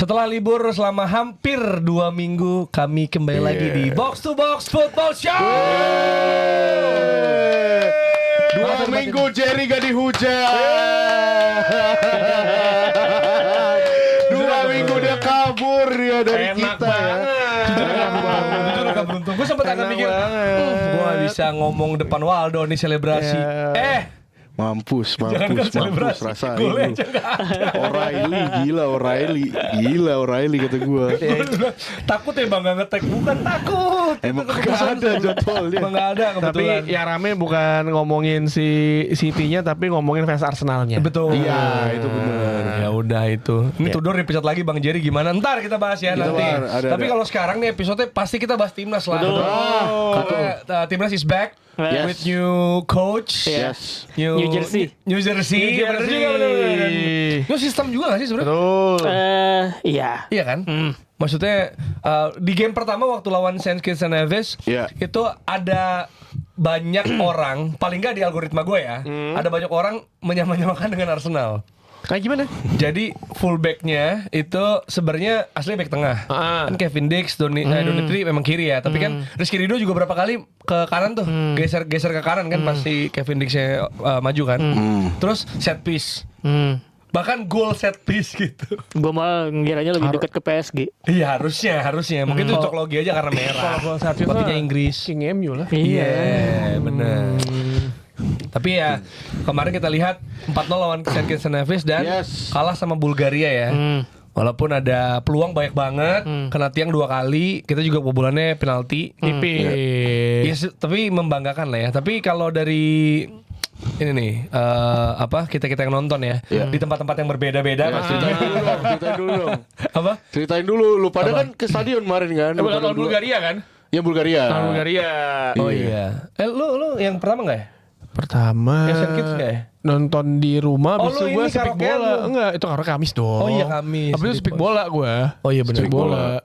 Setelah libur selama hampir 2 minggu, kami kembali lagi di Box to Box Football Show. 2 minggu Jerry gak dihujat. 2 minggu dia kabur ya dari Enak kita ya. Jujur agak beruntung. Gue sempet agak mikir, gue bisa ngomong depan Waldo nih selebrasi. Mampus Jangan selebrasi. rasain Golnya lu. aja gak ada. Gila O'Reilly kata gua. Takut ya bang gak ngetek. Bukan takut. Emang kagak ada jadwalnya. Emang gak ada kebetulan. Tapi yang rame bukan ngomongin si City-nya, tapi ngomongin fans Arsenalnya. Betul. Iya, itu benar. Ya udah itu. Ini Tudor dipecat lagi Bang Jerry gimana? Ntar kita bahas ya Kita nanti. bahas, ada. Tapi kalau sekarang nih episode pasti kita bahas timnas lah. Karena timnas is back Yes. with new coach. Yes. New Jersey. New Jersey. New Bener Jersey. juga, bener. New sistem juga gak sih sebenarnya? Betul. Iya. Iya kan? Maksudnya di game pertama waktu lawan Saint Kitts and Nevis Iya. itu ada banyak orang, paling nggak di algoritma gue ya, ada banyak orang menyamakan dengan Arsenal. Kayak gimana? Jadi fullbacknya itu sebenarnya aslinya back tengah. Kan Kevin Dix, Donitri memang kiri ya. Tapi kan Rizky Ridho juga berapa kali ke kanan tuh, geser ke kanan kan pasti Kevin Dixnya maju kan. Terus set piece. Bahkan goal set piece gitu. Gue malah ngiranya lebih dekat ke PSG. Iya harusnya. Mungkin itu cocok logi aja karena merah. Kalau saat itu Sepertinya Inggris. King MU lah. Iya, benar. Tapi ya kemarin kita lihat 4-0 lawan Saint Kitts and Nevis dan Yes. kalah sama Bulgaria ya. Walaupun ada peluang banyak banget, kena tiang 2 kali, kita juga kebobolannya penalti. Tipis. Ya, tapi membanggakan lah ya. Tapi kalau dari ini nih kita yang nonton ya di tempat-tempat yang berbeda-beda Ceritain dulu dong. apa? Ceritain dulu. Lu pada kan ke stadion kemarin kan? Lu pada Lawan berdua. Bulgaria kan? Ya Bulgaria. Lawan Bulgaria. Oh iya. Lu yang pertama nggak ya? Pertama Asian Kids nggak ya? nonton di rumah, Oh, abis lu itu gue ini speak karaokean bola. lu. Enggak, itu karena Kamis dong. Oh iya, Kamis. Tapi itu speak bola gue. Oh iya benar. Speak bola.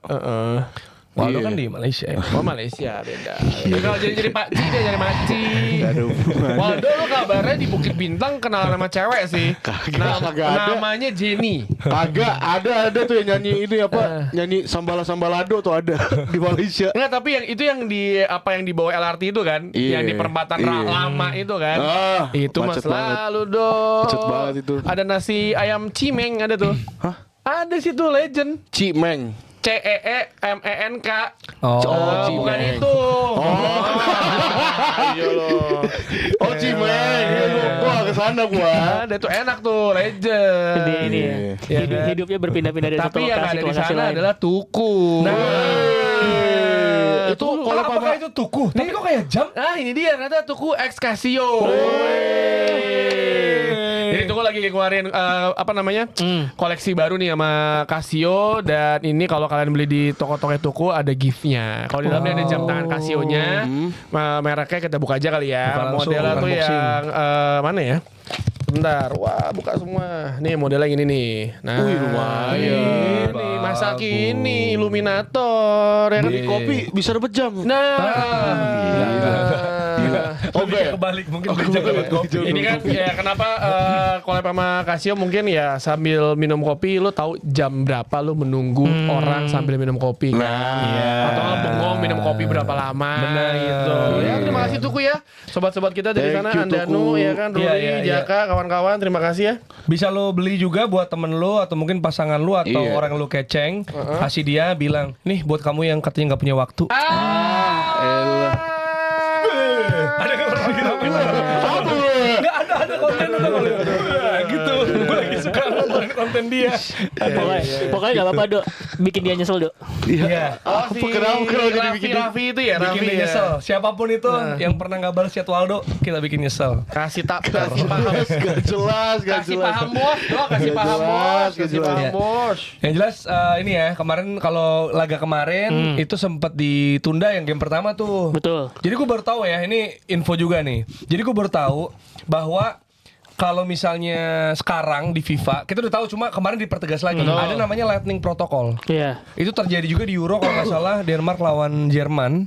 Waldo kan di Malaysia ya. Oh Malaysia beda. Kalau jadi Pak Ci dia jadi Maci. Ada hubungannya. Waldo lu kabarnya di Bukit Bintang kenal nama cewek sih. Kagak ada. Namanya Jenny. Agak ada tuh yang nyanyi ini apa? Nyanyi sambalado tuh ada di Malaysia. Enggak, tapi yang itu yang di yang dibawa LRT itu kan, Iya. yang di perempatan Iya. lama itu kan. Itu mas macet banget. lalu dong. Macet banget itu. Ada nasi ayam cimeng ada tuh. Hah? Ada situ legend. Cimeng. CEEMENK. Oh, Bukan Cimeng. itu. Iya loh. Oh Cimeng. Gua kesana gua. Ada tuh enak tuh legend. Ini ya. Iya kan? Hidupnya berpindah-pindah dari satu Tapi yang lokasi ada ke di lokasi sana lain. adalah tuku. Itu kalau apakah itu tuku? Tapi kok kayak jam? Ini dia ternyata tuku X Casio. Jadi tuku lagi ngeluarin koleksi baru nih sama Casio, dan ini kalau kalian beli di toko-toko tuku ada gift-nya. Kalau di dalamnya ada jam tangan Casio-nya. Mereknya kita buka aja kali Buka ya. langsung, Modelnya tuh unboxing. yang mana ya? Bentar, wah buka semua. Nih modelnya yang ini nih. Nah, Wih, lumayan. Ini masa kini Illuminator ya kan? Beli kopi bisa dapat jam. Nah, Oke, kebalik mungkin beli jam dapat kopi. ini kan ya kenapa collab sama Casio mungkin ya sambil minum kopi lu tahu jam berapa lu menunggu orang sambil minum kopi kan? Atau nggak bengong minum kopi berapa lama? Benar. gitu. Ya terima kasih Tuku ya, sobat-sobat kita dari Thank sana, you, Andanu Tuku. ya kan, Ruri, Iya. Jaka, kawan-kawan, terima kasih ya. Bisa lo beli juga buat temen lo atau mungkin pasangan lo atau Iya. orang lo keceng, kasih dia bilang, nih buat kamu yang katanya nggak punya waktu. Elah. Ada nggak berpikiran Apa? Nggak ada konten gitu. Gue lagi suka nonton konten dia. Pokoknya gak apa-apa Dok. Bikin dia nyesel Dok. Iya. Oh, si Raffi itu ya, Bikin Raffi dia ya. nyesel. Siapapun itu yang pernah nggak balas chat Waldo, kita bikin nyesel. Kasih paham. Gak jelas. Kasih paham bos, Dok, kasih paham bos, kasih paham Iya. bos. Yang jelas ini ya kemarin kalau laga kemarin itu sempat ditunda yang game pertama tuh. Betul. Jadi gue baru tahu ya, ini info juga nih. Jadi gue baru tahu bahwa kalau misalnya sekarang di FIFA, kita udah tahu cuma kemarin dipertegas lagi. Ada namanya Lightning Protocol. Iya. Itu terjadi juga di Euro kalau nggak salah Denmark lawan Jerman.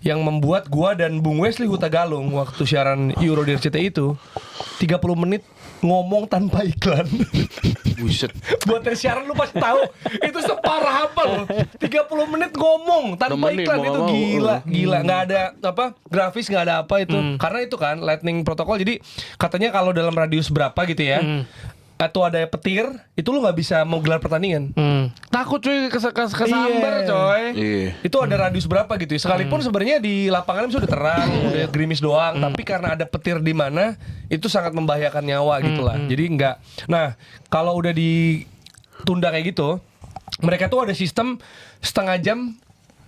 yang membuat gua dan Bung Wesley Huta Galung waktu siaran Euro di RCTI itu 30 menit ngomong tanpa iklan. Buset. Buat yang siaran lu pasti tahu itu separah apa loh. 30 menit ngomong tanpa Nemenin, iklan mau itu nggak mau. gila. Nggak ada apa grafis, nggak ada apa itu. Karena itu kan lightning protokol. Jadi katanya kalau dalam radius berapa gitu ya. Atau ada petir, itu lu nggak bisa mau gelar pertandingan. Takut cuy kesambar Iya. coy. Iya. Itu ada radius berapa gitu ya. Sekalipun sebenarnya di lapangan sudah terang, udah gerimis doang, tapi karena ada petir di mana itu sangat membahayakan nyawa gitu lah. Jadi enggak. Nah, kalau udah ditunda kayak gitu, mereka tuh ada sistem setengah jam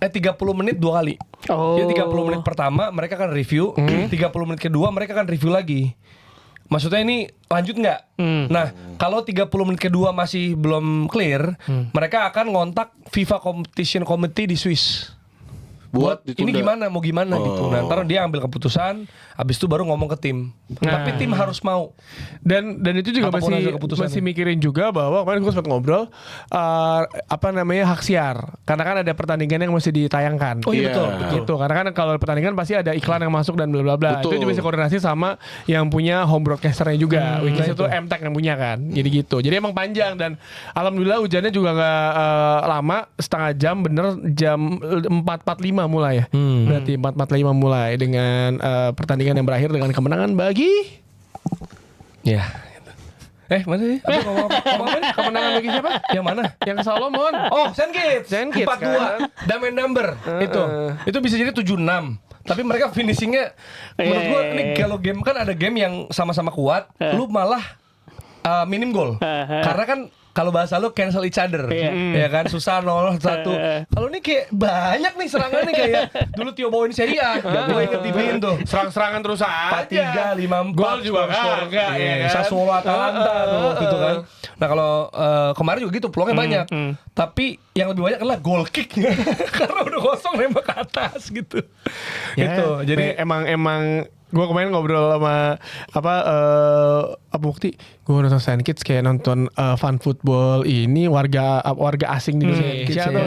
30 menit 2 kali. Oh. Jadi 30 menit pertama mereka akan review, 30 menit kedua mereka akan review lagi. Maksudnya ini lanjut nggak? Nah, kalau 30 menit kedua masih belum clear, mereka akan ngontak FIFA Competition Committee di Swiss. Buat Ini ditunda. mau gimana gitu. Nah, ntar dia ambil keputusan, habis itu baru ngomong ke tim. Tapi tim harus mau. Dan itu juga Apapun hasil keputusannya. masih mikirin juga bahwa kemarin gue sempat ngobrol hak siar, karena kan ada pertandingan yang mesti ditayangkan. Oh iya, Iya. betul. Gitu, karena kan kalau pertandingan pasti ada iklan yang masuk dan bla bla bla. Itu Betul. juga bisa koordinasi sama yang punya home broadcasternya juga, which is Nah, itu MTech yang punya kan. Jadi gitu. Jadi emang panjang dan alhamdulillah hujannya juga nggak lama, setengah jam, bener jam 4.45 mulai ya. Berarti 4.45 mulai dengan pertandingan yang berakhir dengan kemenangan bagi Ya. Mana sih? Apa ngomong apa nih? kemenangan bagi siapa? Yang mana? Yang Solomon. Oh, Saint Kitts 4-2 kan. Damn number itu bisa jadi 7-6. Tapi mereka finishingnya menurut gua ini kalau game kan ada game yang sama-sama kuat, lu malah minim gol. Karena kan kalau bahasa lu cancel each other. Ya kan susah 0-1. Kalau ini kayak banyak nih serangannya kayak dulu Tio bawain Serie A. Gua inget TV-in tuh. Serang-serangan terus aja. 4-3, 5-4 Gol juga skor-skor. kagak, ya kan? Sassuolo Atalanta tuh waktu itu kan. Nah kalau kemarin juga gitu peluangnya banyak. Tapi yang lebih banyak adalah goal kicknya. Karena udah kosong nembak ke atas gitu. Gitu. Jadi emang gue kemarin ngobrol sama apa Bukti, gue nonton Saint Kitts kayak nonton fan football ini warga asing di Indonesia tuh.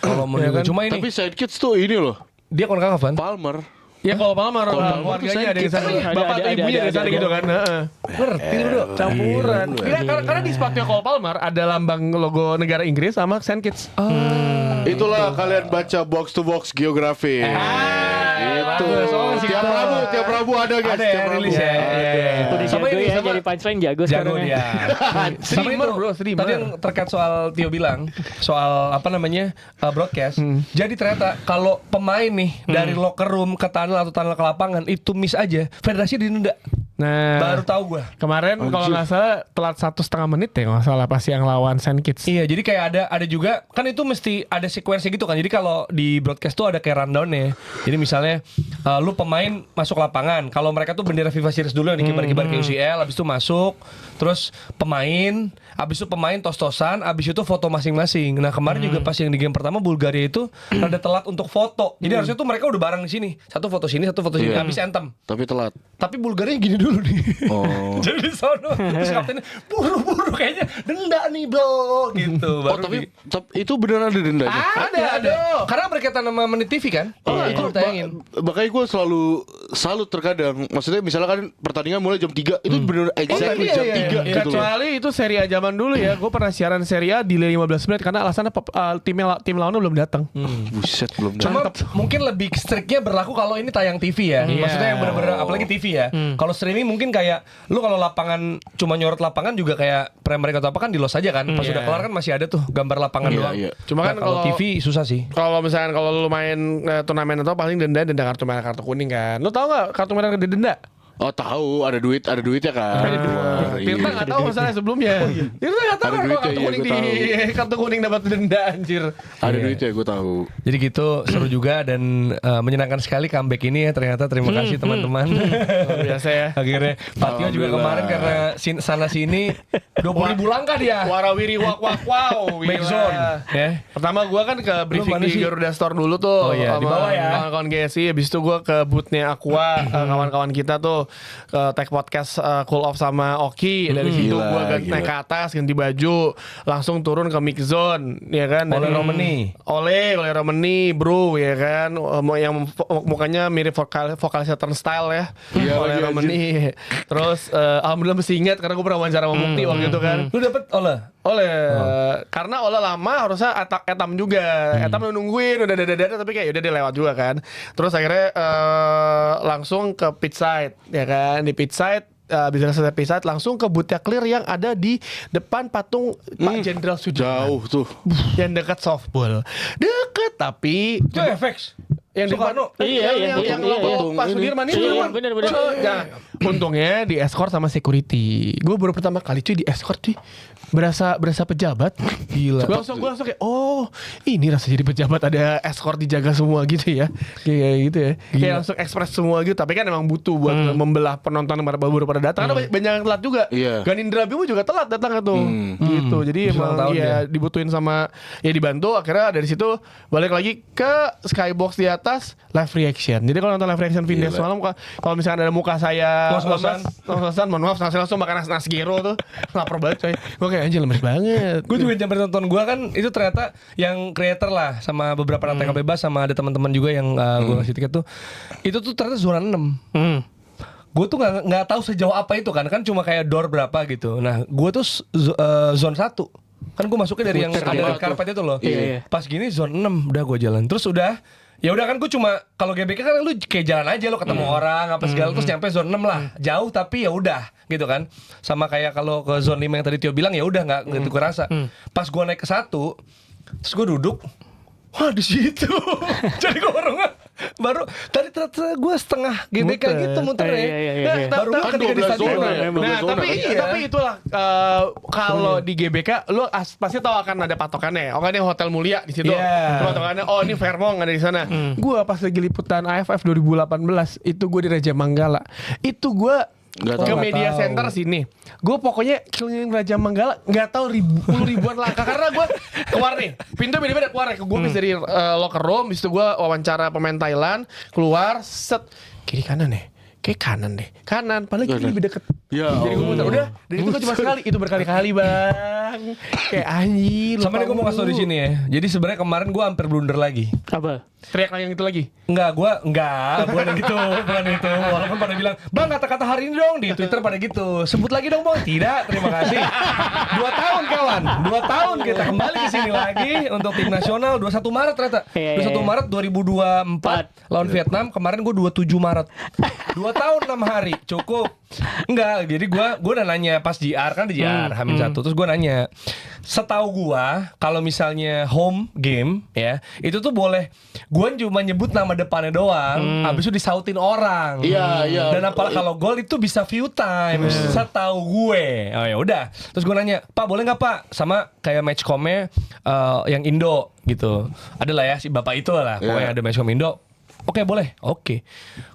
kalau menurut gue cuma ini Tapi Saint Kitts tuh ini loh, dia konkakaf kan? Palmer. Ya kalau Palmer Palmer tuh keluarganya ada di sana, Saint Kitts. bapak atau Ada, ibunya dari sana ada. gitu kan. Ngerti lu Dok? Campuran. Karena di sepatunya Cole Palmer ada lambang logo negara Inggris sama Saint Kitts. Itulah kalian baca box to box geografi. Itu. bagus. Oh, Tiap Rabu ada guys. Ada ya, Tiap Rabu. rilis ya. Iya. Udah Sama jago ini, ya sama- jadi punchline jago Jago sekarang ya. dia. Sama Streamer, itu, bro, streamer. Tadi yang terkait soal Tio bilang soal apa namanya broadcast. Jadi ternyata kalau pemain nih dari locker room ke tunnel atau tunnel ke lapangan itu miss aja, federasi dinunda. Nah, Baru tahu gua. kemarin kalau nggak salah telat 1,5 menit ya nggak salah pas yang lawan Saint Kitts. Iya, jadi kayak ada juga kan itu mesti ada sequence gitu kan. Jadi kalau di broadcast tuh ada kayak rundown-nya. Jadi misalnya lu pemain masuk lapangan, kalau mereka tuh bendera FIFA Series dulu yang dikibar-kibar ke UCL, habis itu masuk, terus pemain, habis itu pemain tos-tosan, habis itu foto masing-masing. Nah, kemarin juga pas yang di game pertama Bulgaria itu rada telat untuk foto. Jadi harusnya tuh mereka udah bareng di sini. Satu foto sini, satu foto sini, Iya. habis anthem. Tapi telat. Tapi Bulgaria gini dulu nih. Oh. Jadi di sono terus kaptennya buru-buru kayaknya denda nih bro gitu. Oh tapi itu beneran ada dendanya. ada. Karena berkaitan sama menit TV kan. Itu ditayangin. Makanya gue selalu salut terkadang. Maksudnya misalnya kan pertandingan mulai jam 3 itu bener exactly iya, jam iya, 3 iya. gitu loh. Kecuali itu Serie A zaman dulu ya, gue pernah siaran Serie A delay 15 menit karena alasannya tim lawannya belum datang. Buset belum Cuma datang. mungkin lebih striknya berlaku kalau ini tayang TV ya. Iya. Maksudnya yang bener-bener apalagi TV ya. Kalau streaming mungkin kayak lu kalau lapangan cuma nyorot lapangan juga kayak Premier League atau apa kan di los aja kan. Pas Iya. udah kelar kan masih ada tuh gambar lapangan Iya, doang. iya. Cuma kan Nah, kalau kalau- TV susah sih. Kalau misalkan kalau lu main turnamen atau paling denda kartu merah kartu kuning kan. Lu tahu nggak kartu merah denda? Oh tahu ada duitnya kan. Wah, Tirta iya. nggak tahu masalah sebelumnya. Tirta nggak tahu Ada kalau duitnya, kartu iya, kuning gua kartu kuning dapat denda anjir. Ada duitnya gue tahu. Jadi gitu seru juga dan menyenangkan sekali comeback ini ya ternyata. Terima kasih teman-teman. Luar biasa ya. Akhirnya Patio juga Alhamdulillah. kemarin karena sana sini 20.000 langkah dia. Warawiri wak wak wow. Make gila. zone ya. Pertama gue kan ke briefing mana di sih? Garuda Store dulu tuh. Oh iya, di sama bawah ya. kawan-kawan GSI. Habis itu gue ke bootnya Aqua, kawan-kawan kita tuh. tag podcast Cool Off sama Oki. Dari situ gue naik ke atas ganti baju, langsung turun ke mix zone, ya kan? Oleh Romani, bro, ya kan? Yang mukanya mirip vokalis Turnstile ya. Oleh Romani. Terus alhamdulillah masih ingat karena gue pernah wawancara sama Mukti waktu itu kan. Lu dapet Karena Ola lama harusnya Etam juga. Etam udah nungguin, udah dada tapi kayak udah dia lewat juga kan. Terus akhirnya langsung ke pit side, ya kan? Di pit side bisa selesai pit side langsung ke Butia Clear yang ada di depan patung Pak Jenderal Sudirman. Jauh tuh. Yang dekat softball. Deket tapi itu FX. yang di Soekarno. yang logo Pak Sudirman itu. Bener. Nah, untungnya di escort sama security. Gue baru pertama kali cuy di escort cuy. Berasa pejabat. Gila. Gue langsung kayak ini rasa jadi pejabat, ada escort dijaga semua gitu ya. Kayak gitu ya. Kayak langsung ekspres semua gitu. Tapi kan emang butuh buat membelah penonton yang baru pada datang. Karena banyak yang telat juga. Ganindra Bimo juga telat datang tuh. Gitu. Jadi emang dibutuhin sama dibantu. Akhirnya dari situ balik lagi ke Skybox di atas live reaction. Jadi kalau nonton live reaction Vindes semalam, kalau misalkan ada muka saya ngos-ngosan, mohon maaf, saya langsung makan nasi gero tuh. Lapar banget coy. Gue kayak anjir lemes banget. Gue juga nyamper nonton gue kan itu ternyata yang creator lah sama beberapa TK bebas sama ada teman-teman juga yang gue ngasih tiket tuh. Itu tuh ternyata zona 6. Gue tuh nggak tahu sejauh apa itu kan cuma kayak door berapa gitu. Nah gue tuh zone 1. Kan gue masuknya dari yang ada karpet itu loh. Pas gini zone 6 udah gue jalan. Terus udah ya udah kan gue cuma kalau GBK kan lu kayak jalan aja lo ketemu orang apa segala terus nyampe zone 6 lah. Jauh tapi ya udah gitu kan. Sama kayak kalau ke zone 5 yang tadi Tio bilang ya udah enggak gitu kerasa. Pas gue naik ke 1 terus gue duduk. Wah di situ. Jadi gue baru tadi ternyata gue setengah GBK gitu muternya. Baru kan ketika di 12 stadion. zona ya. Nah, tapi itulah kalau di GBK lu pasti tahu akan ada patokannya. Kan ini Hotel Mulia di situ. Patokannya ini Fairmont ada di sana. Gua pas lagi liputan AFF 2018 itu gue di Raja Manggala. Itu gue ke media center sini. Gue pokoknya keliling Raja Manggala nggak tahu ribuan langkah karena gue keluar nih. Pintu beda-beda keluar. Gue habis dari locker room, habis itu gue wawancara pemain Thailand, keluar set kiri kanan nih. Kayak kanan deh. Kanan, padahal kiri lebih deket. Ya. Jadi gue muter. Udah, dari itu gue cuma sekali. Itu berkali-kali bang. Kayak anjir. Sama nih gue mau kasih tau di sini ya. Jadi sebenarnya kemarin gue hampir blunder lagi. Apa? Teriak lagi yang itu lagi. Enggak, bukan yang gitu, bukan itu. Walaupun pada bilang, "Bang, kata-kata hari ini dong" di Twitter pada gitu. Sebut lagi dong, Bang. Tidak, terima kasih. 2 tahun kawan. 2 tahun kita kembali ke sini lagi untuk tim nasional 21 Maret ternyata. 21 Maret 2024 lawan Vietnam. Kemarin gue 27 Maret. 2 tahun 6 hari. Cukup. Enggak, jadi gue udah nanya pas JR kan di JR Hamin 1. Terus gue nanya, setahu gue kalau misalnya home game ya, itu tuh boleh gue cuma nyebut nama depannya doang, habis itu disautin orang. Iya. Dan apalagi kalau gol itu bisa view time. Setahu gue. Oh ya udah. Terus gue nanya, "Pak, boleh nggak Pak?" Sama kayak matchcom-nya yang Indo gitu. Adalah ya si bapak itu lah. Pokoknya ada matchcom Indo. Oke, boleh. Oke.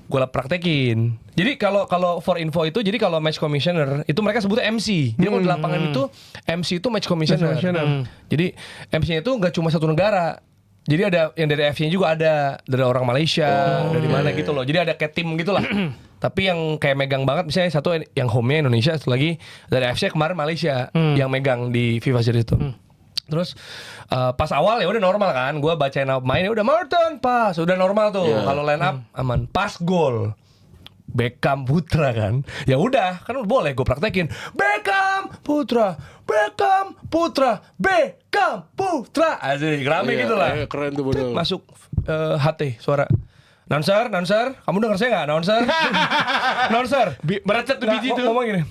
Gue lah praktekin. Jadi kalau for info itu, jadi kalau match commissioner itu mereka sebutnya MC. Jadi kalau di lapangan itu MC itu match commissioner. Jadi MC-nya itu nggak cuma satu negara. Jadi ada yang dari FC-nya juga ada, dari orang Malaysia, dari mana gitu loh. Jadi ada kayak tim gitu lah. Tapi yang kayak megang banget misalnya satu yang home-nya Indonesia, satu lagi dari FC kemarin Malaysia yang megang di FIFA Series itu. Terus pas awal ya udah normal kan, gue bacain nama pemain ya udah Martin pas, udah normal tuh. Kalau line up aman. Pas gol Beckham Putra kan, ya udah kan boleh gue praktekin Beckham Putra, asik rame gitu lah. Keren tuh bener. Masuk HT suara. Announcer, kamu dengar saya nggak? Announcer, Merecet tuh biji tuh. Ngomong gini,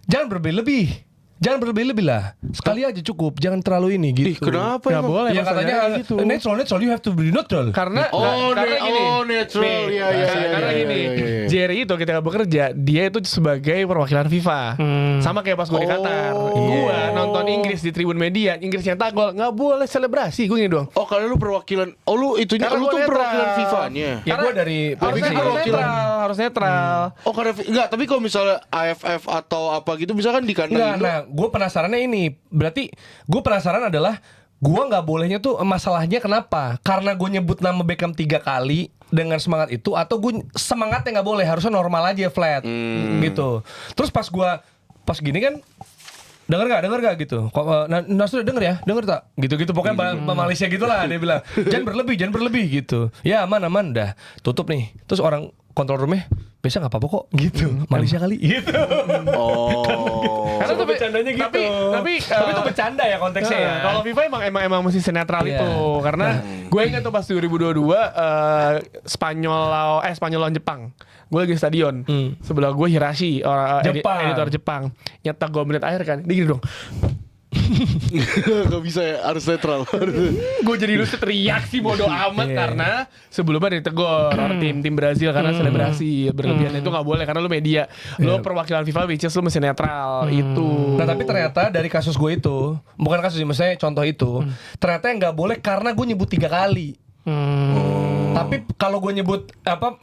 jangan berlebih. Jangan berlebih lah. Sekali aja cukup. Jangan terlalu ini gitu. Kenapa Nggak boleh. Ya katanya gitu. Natural you have to be neutral. Karena gini. natural. Karena gini. Jerry itu ketika bekerja, dia itu sebagai perwakilan FIFA. Sama kayak pas gue di Qatar. Gue nonton Inggris di Tribun Media, Inggris nyetak gol, nggak boleh selebrasi. Gue gini doang. Oh, kalau lu perwakilan. Oh, lu itunya Karena lu tuh netral. perwakilan FIFA-nya. Ya gue dari Harus netral. Oh, karena enggak, tapi kalau misalnya AFF atau apa gitu misalkan di kandang Enggak, Indo. nah gue penasarannya ini. Berarti gue penasaran adalah gue nggak bolehnya tuh masalahnya kenapa? Karena gue nyebut nama Beckham 3 kali. dengan semangat itu atau gue semangatnya nggak boleh, harusnya normal aja flat gitu. Terus pas gini kan denger gak gitu. Nas udah denger tak? Gitu pokoknya Malaysia gitulah dia bilang. Jangan berlebih gitu. Ya aman dah. Tutup nih. Terus orang kontrol roomnya biasa nggak apa-apa kok gitu. Malaysia kali gitu. Karena tuh bercandanya gitu. Tapi itu bercanda ya konteksnya ya. Kalau FIFA emang mesti senetral itu. Karena gue ingat tuh pas 2022 Spanyol lawan Jepang. Gue lagi di stadion. Sebelah gue Hirashi, editor Jepang. Nyetak gol menit akhir kan. Dia gini dong. Gak bisa ya, harus netral. Gue jadi lu teriak sih bodo amat karena sebelumnya ditegur tim Brazil karena selebrasi berlebihan itu nggak boleh karena lu media, lu perwakilan FIFA which is lu mesti netral itu. Nah tapi ternyata dari kasus gue itu, bukan kasus sih, maksudnya contoh itu, ternyata yang nggak boleh karena gue nyebut 3 kali. Tapi kalau gue nyebut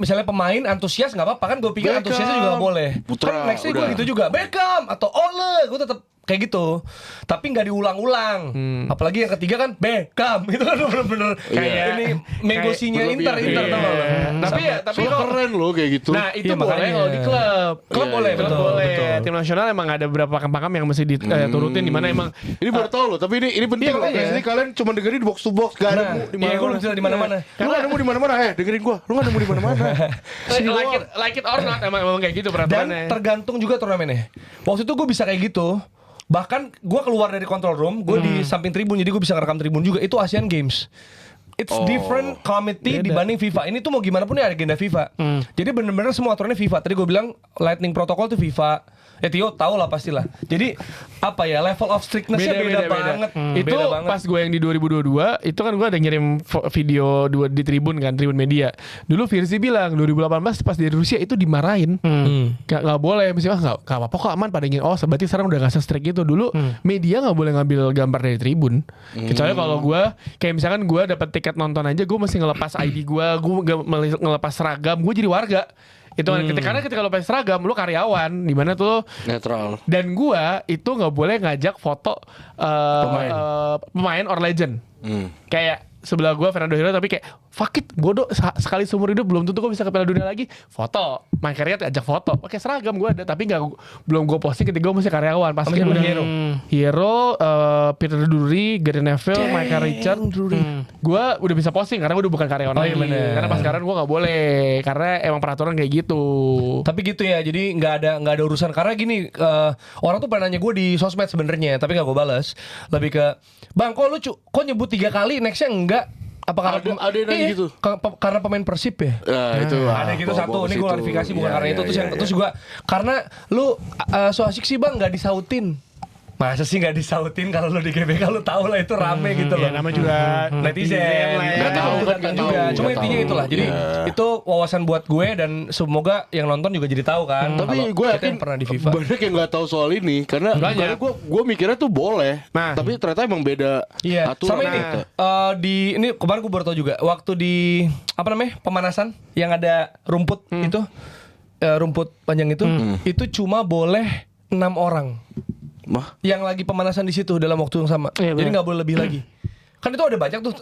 misalnya pemain antusias nggak apa-apa kan, gue pikir Beckham, antusiasnya juga nggak boleh. Putra, Kan nextnya gue udah. gitu juga Beckham atau Ole, gue tetap kayak gitu. Tapi nggak diulang-ulang. Apalagi yang ketiga kan Beckham, itu kan bener-bener kayak ini megosinya Inter berlebihan. tau gak lo? Tapi Soalnya keren loh kayak gitu. Nah itu Iya, boleh makanya. kalau di klub. Klub boleh, Klub betul, boleh. betul. Tim nasional emang ada beberapa pakam yang mesti diturutin di mana emang. Ini baru tahu loh, tapi ini penting Iya, loh. makanya. Jadi kalian cuma dengerin di box to box, gak ada Nah, di iya, gue mana-mana. bisa di mana-mana. Lu gak nemu di mana-mana, dengerin gua. Lu gak nemu di mana-mana. Like it or not emang kayak gitu Dan peraturannya. tergantung juga turnamennya. Waktu itu gue bisa kayak gitu. Bahkan gue keluar dari control room, gue di samping tribun, jadi gue bisa ngerekam tribun juga. Itu Asian Games. It's different committee dibanding FIFA. Ini tuh mau gimana pun ya agenda FIFA. Jadi bener-bener semua aturannya FIFA. Tadi gue bilang lightning protocol tuh FIFA. Ya Tio tau lah pastilah. Jadi apa ya, level of strictness-nya beda banget. Itu Beda banget. pas gue yang di 2022 itu kan gue ada ngirim video di Tribun kan, Tribun Media. Dulu Virsi bilang 2018 pas di Rusia itu dimarahin. Gak boleh, misalnya gak apa-apa kok aman pada berarti sekarang udah gak se-strict itu. Dulu media gak boleh ngambil gambar dari Tribun. Kecuali kalau gue kayak misalkan gue dapat tiket nonton aja, gue mesti ngelepas ID gue ngelepas seragam, gue jadi warga. Itu kan karena ketika lo pakai seragam lo karyawan di mana tuh Netral. dan gua itu nggak boleh ngajak foto pemain or legend. Kayak sebelah gua Fernando Hierro tapi kayak fuck it bodoh sekali seumur hidup belum tentu gua bisa ke Piala Dunia lagi. Foto main karya ajak foto pakai seragam gua ada tapi belum gua posting ketika gua masih karyawan pas Sama udah Hierro. Peter Drury, Gary Neville, Michael Richard. Gua udah bisa posting karena gua udah bukan karyawan lagi. Karena pas sekarang gua nggak boleh karena emang peraturan kayak gitu. Tapi gitu ya, jadi nggak ada urusan karena gini, orang tuh pernah nanya gue di sosmed sebenarnya, tapi nggak gue balas. Lebih ke, bang, kok lucu, kok nyebut 3 kali, nextnya enggak? Apa karena Ada yang nanya gitu. Karena pemain Persib ya? Nah, itu Ada gitu satu, ini gue klarifikasi bukan karena itu. Terus juga karena lu so asik sih bang nggak disautin. Masa sih nggak disautin kalau lu di GBK lu tahu lah itu rame gitu loh. Ya nama juga netizen. lah ya. Nggak tahu Nggak kan tahu, juga. nggak Cuma tahu. intinya itulah. Jadi itu wawasan buat gue dan semoga yang nonton juga jadi tahu kan. Tapi kalau gue kita yakin yang pernah di FIFA. banyak yang nggak tahu soal ini karena gue mikirnya tuh boleh. Nah. Tapi ternyata emang beda Iya, aturan. sama ini ini kemarin gue baru tahu juga waktu di apa namanya pemanasan yang ada rumput itu rumput panjang itu cuma boleh 6 orang Mah? yang lagi pemanasan di situ dalam waktu yang sama. Iya, Jadi benar. nggak boleh lebih lagi. Kan itu ada banyak tuh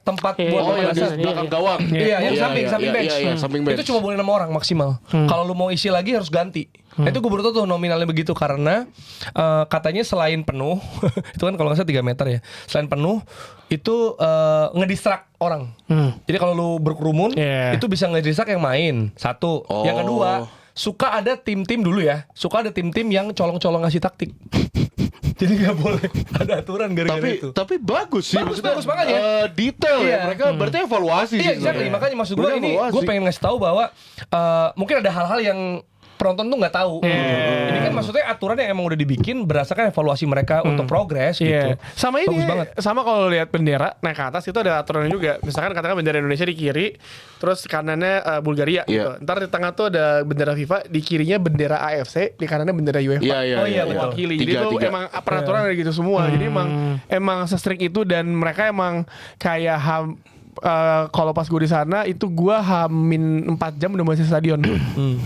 tempat Iya, buat Oh yang di pemanasan. belakang gawang. Iya, yang samping bench. Iya, samping bench. Itu cuma boleh 6 orang maksimal. Kalau lu mau isi lagi harus ganti. Itu gue baru tahu tuh nominalnya begitu karena katanya selain penuh itu kan kalau nggak salah 3 meter ya. Selain penuh itu ngedistract orang. Jadi kalau lu berkerumun Yeah. itu bisa ngedistract yang main. Satu. Yang kedua, suka ada tim-tim dulu ya. Suka ada tim-tim yang colong-colong ngasih taktik. Jadi nggak boleh ada aturan gara-gara itu. Tapi bagus sih. Bagus, maksudnya, bagus, makanya. Detail Iya. ya. Mereka berarti evaluasi Iya, sih exactly. sebenarnya. Makanya maksud gue Mereka ini evaluasi. gue pengen ngasih tahu bahwa mungkin ada hal-hal yang penonton tuh nggak tahu. Ini kan maksudnya aturan yang emang udah dibikin berdasarkan evaluasi mereka untuk progres gitu. Iya. Sama ini, Bagus banget. sama kalau lihat bendera naik ke atas itu ada aturannya juga. Misalkan katakan bendera Indonesia di kiri, terus kanannya Bulgaria. Iya. Gitu. Ntar di tengah tuh ada bendera FIFA, di kirinya bendera AFC, di kanannya bendera UEFA. Iya, iya. Oh, iya, betul. Mewakili. Jadi itu emang peraturan ada gitu semua. Jadi emang se-strict itu dan mereka emang kayak kalau pas gue di sana itu gue hamin 4 jam udah masih stadion.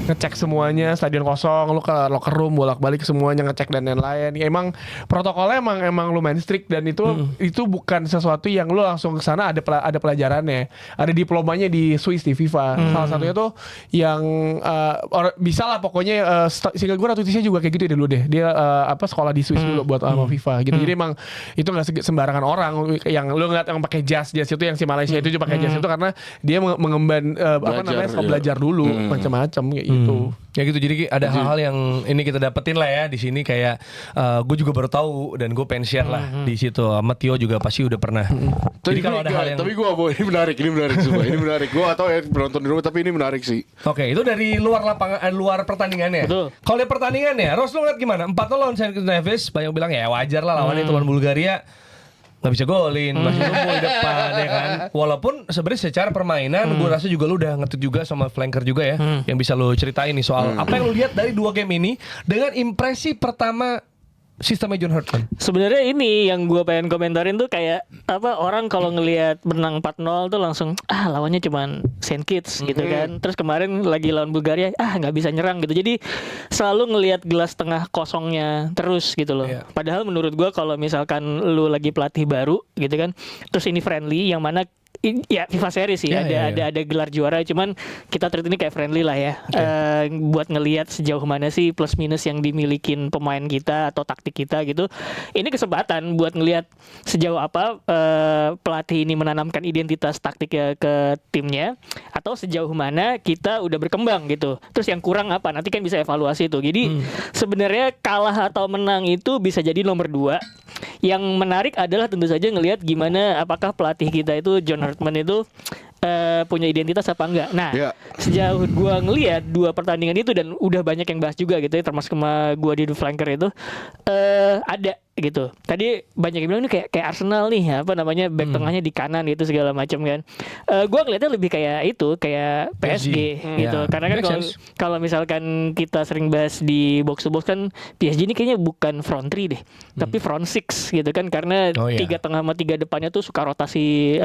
Ngecek semuanya, stadion kosong, lu ke locker room bolak-balik semuanya ngecek dan lain-lain. Ya, emang protokolnya emang lumayan strict dan itu bukan sesuatu yang lu langsung ke sana ada pelajarannya. Ada diplomanya di Swiss di FIFA. Salah satunya tuh yang bisa lah pokoknya sehingga gue Ratu Tisha juga kayak gitu dulu deh. Dia sekolah di Swiss dulu buat sama FIFA gitu. Jadi emang itu nggak sembarangan orang yang lu ngeliat yang pakai jas itu yang si Malaysia itu juga pakai jas itu karena dia mengemban belajar dulu macam-macam kayak gitu. Ya gitu, jadi ada hal-hal yang ini kita dapetin lah ya di sini kayak gue juga baru tahu dan gue pengen share lah di situ. Sama Tio juga pasti udah pernah. Jadi kalau ada hal yang tapi gue ini menarik sumpah. Ini menarik. Gue atau ya penonton di rumah tapi ini menarik sih. Oke, itu dari luar lapangan, luar pertandingannya. Kalau di pertandingannya, Ros lu ngeliat gimana? 4-0 lawan St. Kitts Nevis, banyak bilang ya wajar lah lawannya lawan Bulgaria. Nggak bisa golin, masih numpuk di depan ya kan. Walaupun sebenarnya secara permainan gue rasa juga lu udah ngerti juga sama flanker juga ya, yang bisa lu ceritain nih soal apa yang lu lihat dari 2 game ini dengan impresi pertama sistemnya John Herdman. Sebenarnya ini yang gue pengen komentarin tuh kayak orang kalau ngelihat menang 4-0 tuh langsung lawannya cuman St. Kitts gitu kan. Terus kemarin lagi lawan Bulgaria nggak bisa nyerang gitu. Jadi selalu ngelihat gelas tengah kosongnya terus gitu loh. Yeah. Padahal menurut gue kalau misalkan lu lagi pelatih baru gitu kan, terus ini friendly yang mana ya FIFA series sih ada gelar juara, cuman kita treat ini kayak friendly lah ya. Buat ngelihat sejauh mana sih plus minus yang dimilikin pemain kita atau taktik kita gitu. Ini kesempatan buat ngelihat sejauh apa pelatih ini menanamkan identitas taktiknya ke timnya atau sejauh mana kita udah berkembang gitu. Terus yang kurang apa? Nanti kan bisa evaluasi itu. Jadi sebenarnya kalah atau menang itu bisa jadi nomor 2. Yang menarik adalah tentu saja ngelihat gimana apakah pelatih kita itu John Herdman itu punya identitas apa enggak. Nah, sejauh gua ngelihat 2 pertandingan itu dan udah banyak yang bahas juga gitu ya, termasuk sama gua di The Flanker itu ada gitu. Tadi banyak yang bilang ini kayak Arsenal nih, back tengahnya di kanan gitu segala macam kan. Gua ngeliatnya lebih kayak PSG gitu. Karena kan kalau misalkan kita sering bahas di box to box kan PSG ini kayaknya bukan front 3 deh, tapi front 6 gitu kan, karena 3 tengah sama 3 depannya tuh suka rotasi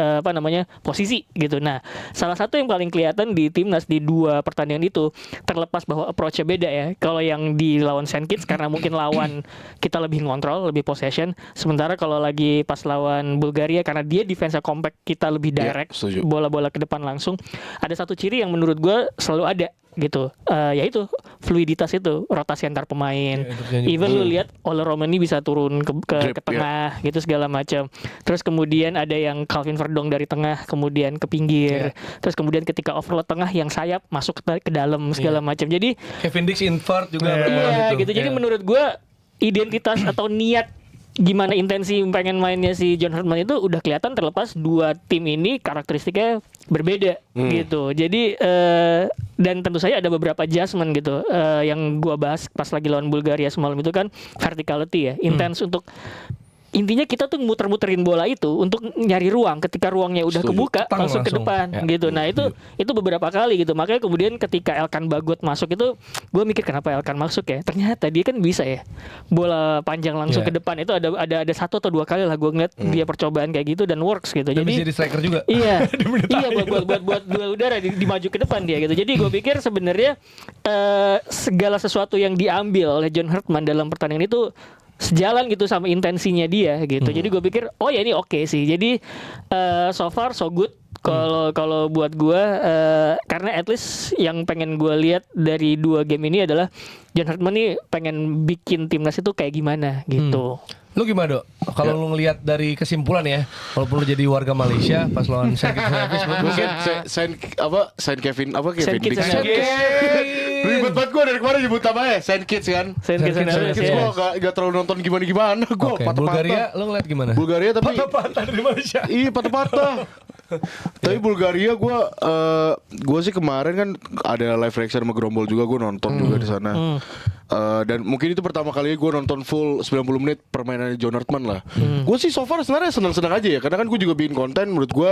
posisi gitu. Nah, salah satu yang paling kelihatan di timnas di 2 pertandingan itu, terlepas bahwa approach-nya beda ya. Kalau yang di lawan St. Kitts karena mungkin lawan kita lebih ngontrol, lebih possession. Sementara kalau lagi pas lawan Bulgaria karena dia defense-nya compact, kita lebih direct, bola-bola ke depan langsung. Ada satu ciri yang menurut gue selalu ada gitu, yaitu fluiditas itu, rotasi antar pemain. Even lu lihat Ole Romani bisa turun ke tengah gitu segala macam. Terus kemudian ada yang Calvin Verdong dari tengah kemudian ke pinggir. Terus kemudian ketika overload tengah yang sayap masuk ke dalam segala macam. Jadi Kevin Dix invert juga gitu. Jadi menurut gue identitas atau niat gimana intensi pengen mainnya si John Herdman itu udah kelihatan, terlepas 2 tim ini karakteristiknya berbeda gitu. Jadi dan tentu saja ada beberapa adjustment gitu yang gua bahas pas lagi lawan Bulgaria semalam itu kan, verticality ya, intens untuk intinya kita tuh muter-muterin bola itu untuk nyari ruang. Ketika ruangnya udah kebuka langsung ke depan gitu. Nah itu beberapa kali gitu. Makanya kemudian ketika Elkan Bagot masuk itu gue mikir kenapa Elkan masuk ya. Ternyata dia kan bisa ya bola panjang langsung ke depan. Itu ada 1 atau 2 kali lah gue ngeliat dia percobaan kayak gitu dan works gitu. Dan jadi bisa di striker juga. Iya buat duel udara dimaju ke depan dia gitu. Jadi gue pikir sebenarnya segala sesuatu yang diambil oleh John Herdman dalam pertandingan itu sejalan gitu sama intensinya dia gitu. Jadi gue pikir ya ini oke sih. Jadi so far so good kalau buat gue, karena at least yang pengen gue lihat dari 2 game ini adalah John Herdman nih pengen bikin timnas itu kayak gimana gitu. Lu gimana, Dok? Kalau lu ngelihat dari kesimpulan ya, walaupun lu jadi warga Malaysia pas lawan St. Kitts Nevis, mungkin Saint Kevin Dix. Ribet banget gue dari kemarin nyebut namanya St. Kitts kan. St. Kitts gue gak terlalu nonton gimana. Gue patah-patah. Bulgaria lu ngeliat gimana? Bulgaria tapi patah-patah dari Malaysia. Iya patah-patah. Tapi Bulgaria gue sih kemarin kan ada live reaction sama Gerombol juga, gue nonton juga di sana. Dan mungkin itu pertama kali gue nonton full 90 menit permainan John Herdman lah. Gue sih so far sebenarnya senang-senang aja ya, karena kan gue juga bikin konten. Menurut gue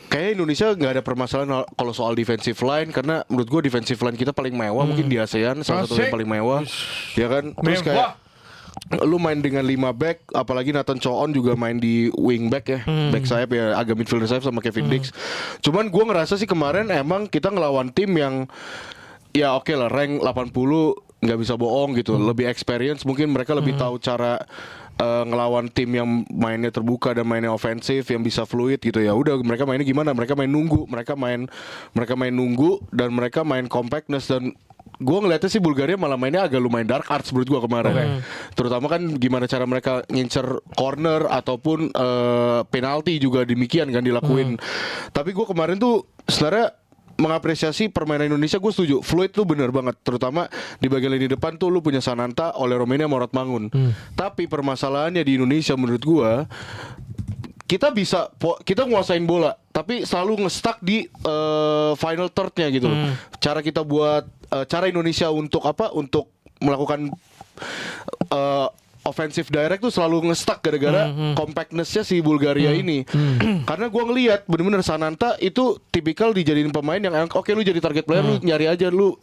kayak Indonesia nggak ada permasalahan kalau soal defensive line, karena menurut gue defensive line kita paling mewah mungkin di ASEAN, salah satu yang paling mewah, ya kan. Terus kayak lu main dengan 5 back, apalagi Nathan Choon juga main di wing back ya, back sayap ya, agak midfielder sayap sama Kevin Dix. Cuman gue ngerasa sih kemarin emang kita ngelawan tim yang ya oke lah, rank 80 nggak bisa bohong gitu, lebih experience, mungkin mereka lebih tahu cara ngelawan tim yang mainnya terbuka dan mainnya ofensif, yang bisa fluid gitu. Ya udah, mereka mainnya gimana? Mereka main nunggu, mereka main nunggu, dan mereka main compactness. Dan gue ngeliatnya sih Bulgaria malah mainnya agak lumayan dark arts menurut gue kemarin. Terutama kan gimana cara mereka ngincer corner ataupun penalti juga demikian kan dilakuin. Tapi gue kemarin tuh sebenarnya mengapresiasi permainan Indonesia. Gue setuju, fluid tuh bener banget. Terutama di bagian lini depan tuh lu punya Sananta, Ole Romeni, Morat Mangun. Tapi permasalahannya di Indonesia menurut gue, kita nguasain bola, tapi selalu nge-stuck di final third-nya gitu. Cara kita buat cara Indonesia untuk melakukan offensive direct tuh selalu nge-stuck gara-gara compactness-nya si Bulgaria ini. Karena gue ngelihat bener-bener Sananta itu tipikal dijadiin pemain yang oke, lu jadi target player, lu nyari aja, lu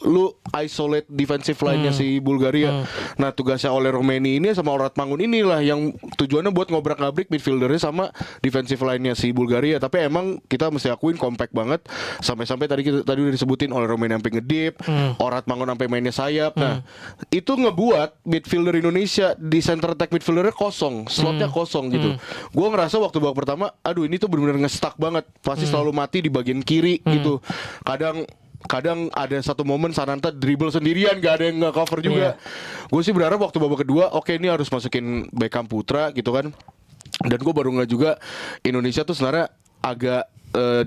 isolate defensive line-nya si Bulgaria. Nah, tugasnya Ole Romeni ini sama Morat Mangun inilah yang tujuannya buat ngobrak-ngabrik midfieldernya sama defensive line-nya si Bulgaria. Tapi emang kita mesti akuin compact banget. Sampai-sampai tadi udah disebutin Ole Romeni sampai ngedip, Morat Mangun sampai mainnya sayap. Nah, itu ngebuat midfielder Indonesia di center attack midfieldernya kosong, slotnya kosong gitu. Gue ngerasa waktu babak pertama, aduh ini tuh benar-benar nge-stuck banget, pasti selalu mati di bagian kiri gitu. Kadang ada satu momen Sananta dribble sendirian, gak ada yang nge-cover juga. Gue sih berharap waktu babak kedua, oke ini harus masukin Beckham Putra gitu kan. Dan gue baru ngeliat juga Indonesia tuh sebenarnya agak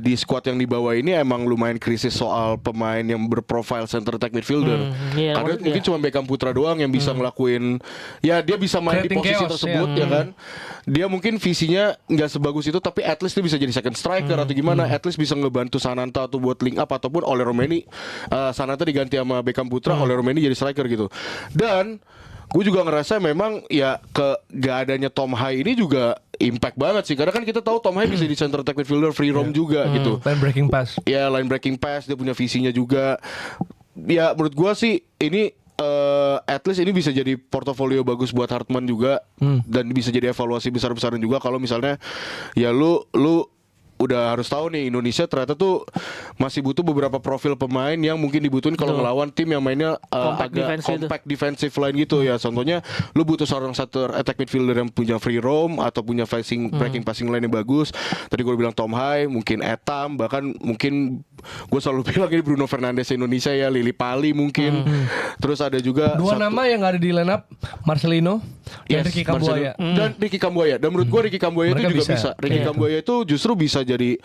di squad yang dibawa ini emang lumayan krisis soal pemain yang berprofil center attack midfielder. Ada mungkin cuma Beckham Putra doang yang bisa ngelakuin, ya dia bisa main di posisi tersebut ya kan. Dia mungkin visinya nggak sebagus itu, tapi at least dia bisa jadi second striker atau gimana. At least bisa ngebantu Sananta atau buat link up, ataupun Ole Romeni Sananta diganti sama Beckham Putra, Ole Romeni jadi striker gitu. Dan gue juga ngerasa memang ya gak adanya Tom Hai ini juga impact banget sih, karena kan kita tahu Tom Hai bisa di center attack midfielder, free roam juga gitu. Line breaking pass. Ya, line breaking pass, dia punya visinya juga. Ya menurut gue sih ini at least ini bisa jadi portofolio bagus buat Hartman juga, dan bisa jadi evaluasi besar-besaran juga kalau misalnya ya lu udah harus tahu nih Indonesia ternyata tuh masih butuh beberapa profil pemain yang mungkin dibutuhin kalau ngelawan tim yang mainnya agak compact defensive line gitu ya. Contohnya lu butuh seorang center attack midfielder yang punya free roam atau punya breaking passing line yang bagus. Tadi gue bilang Tom Hai, mungkin Etam, bahkan mungkin gue selalu bilang ini Bruno Fernandes Indonesia ya, Lili Pali mungkin. Terus ada juga dua nama yang ada di line up, Marcelino dan Ricky Kambuaya. Dan Ricky Kambuaya. Dan menurut gue Ricky Kambuaya itu juga bisa. Ricky Kambuaya itu justru bisa jadi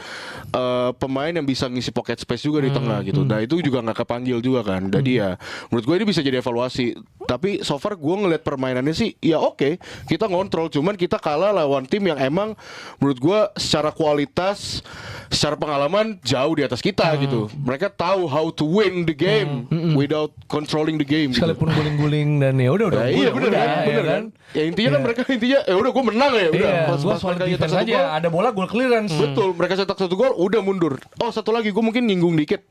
pemain yang bisa ngisi pocket space juga di tengah gitu. Nah itu juga nggak kepanggil juga kan. Jadi ya menurut gue ini bisa jadi evaluasi. Tapi so far gue ngeliat permainannya sih ya oke, kita ngontrol, cuman kita kalah lawan tim yang emang menurut gue secara kualitas, secara pengalaman jauh di atas kita gitu. Mereka tahu how to win the game without controlling the game. Sekalipun guling-guling dan ya udah. Iya bener kan. Ya intinya kan mereka ya udah gue menang ya udah. Gue soal defense aja, ada bola gol clearance. Betul, mereka cetak 1 gol udah mundur. Oh satu lagi gue mungkin nyinggung dikit.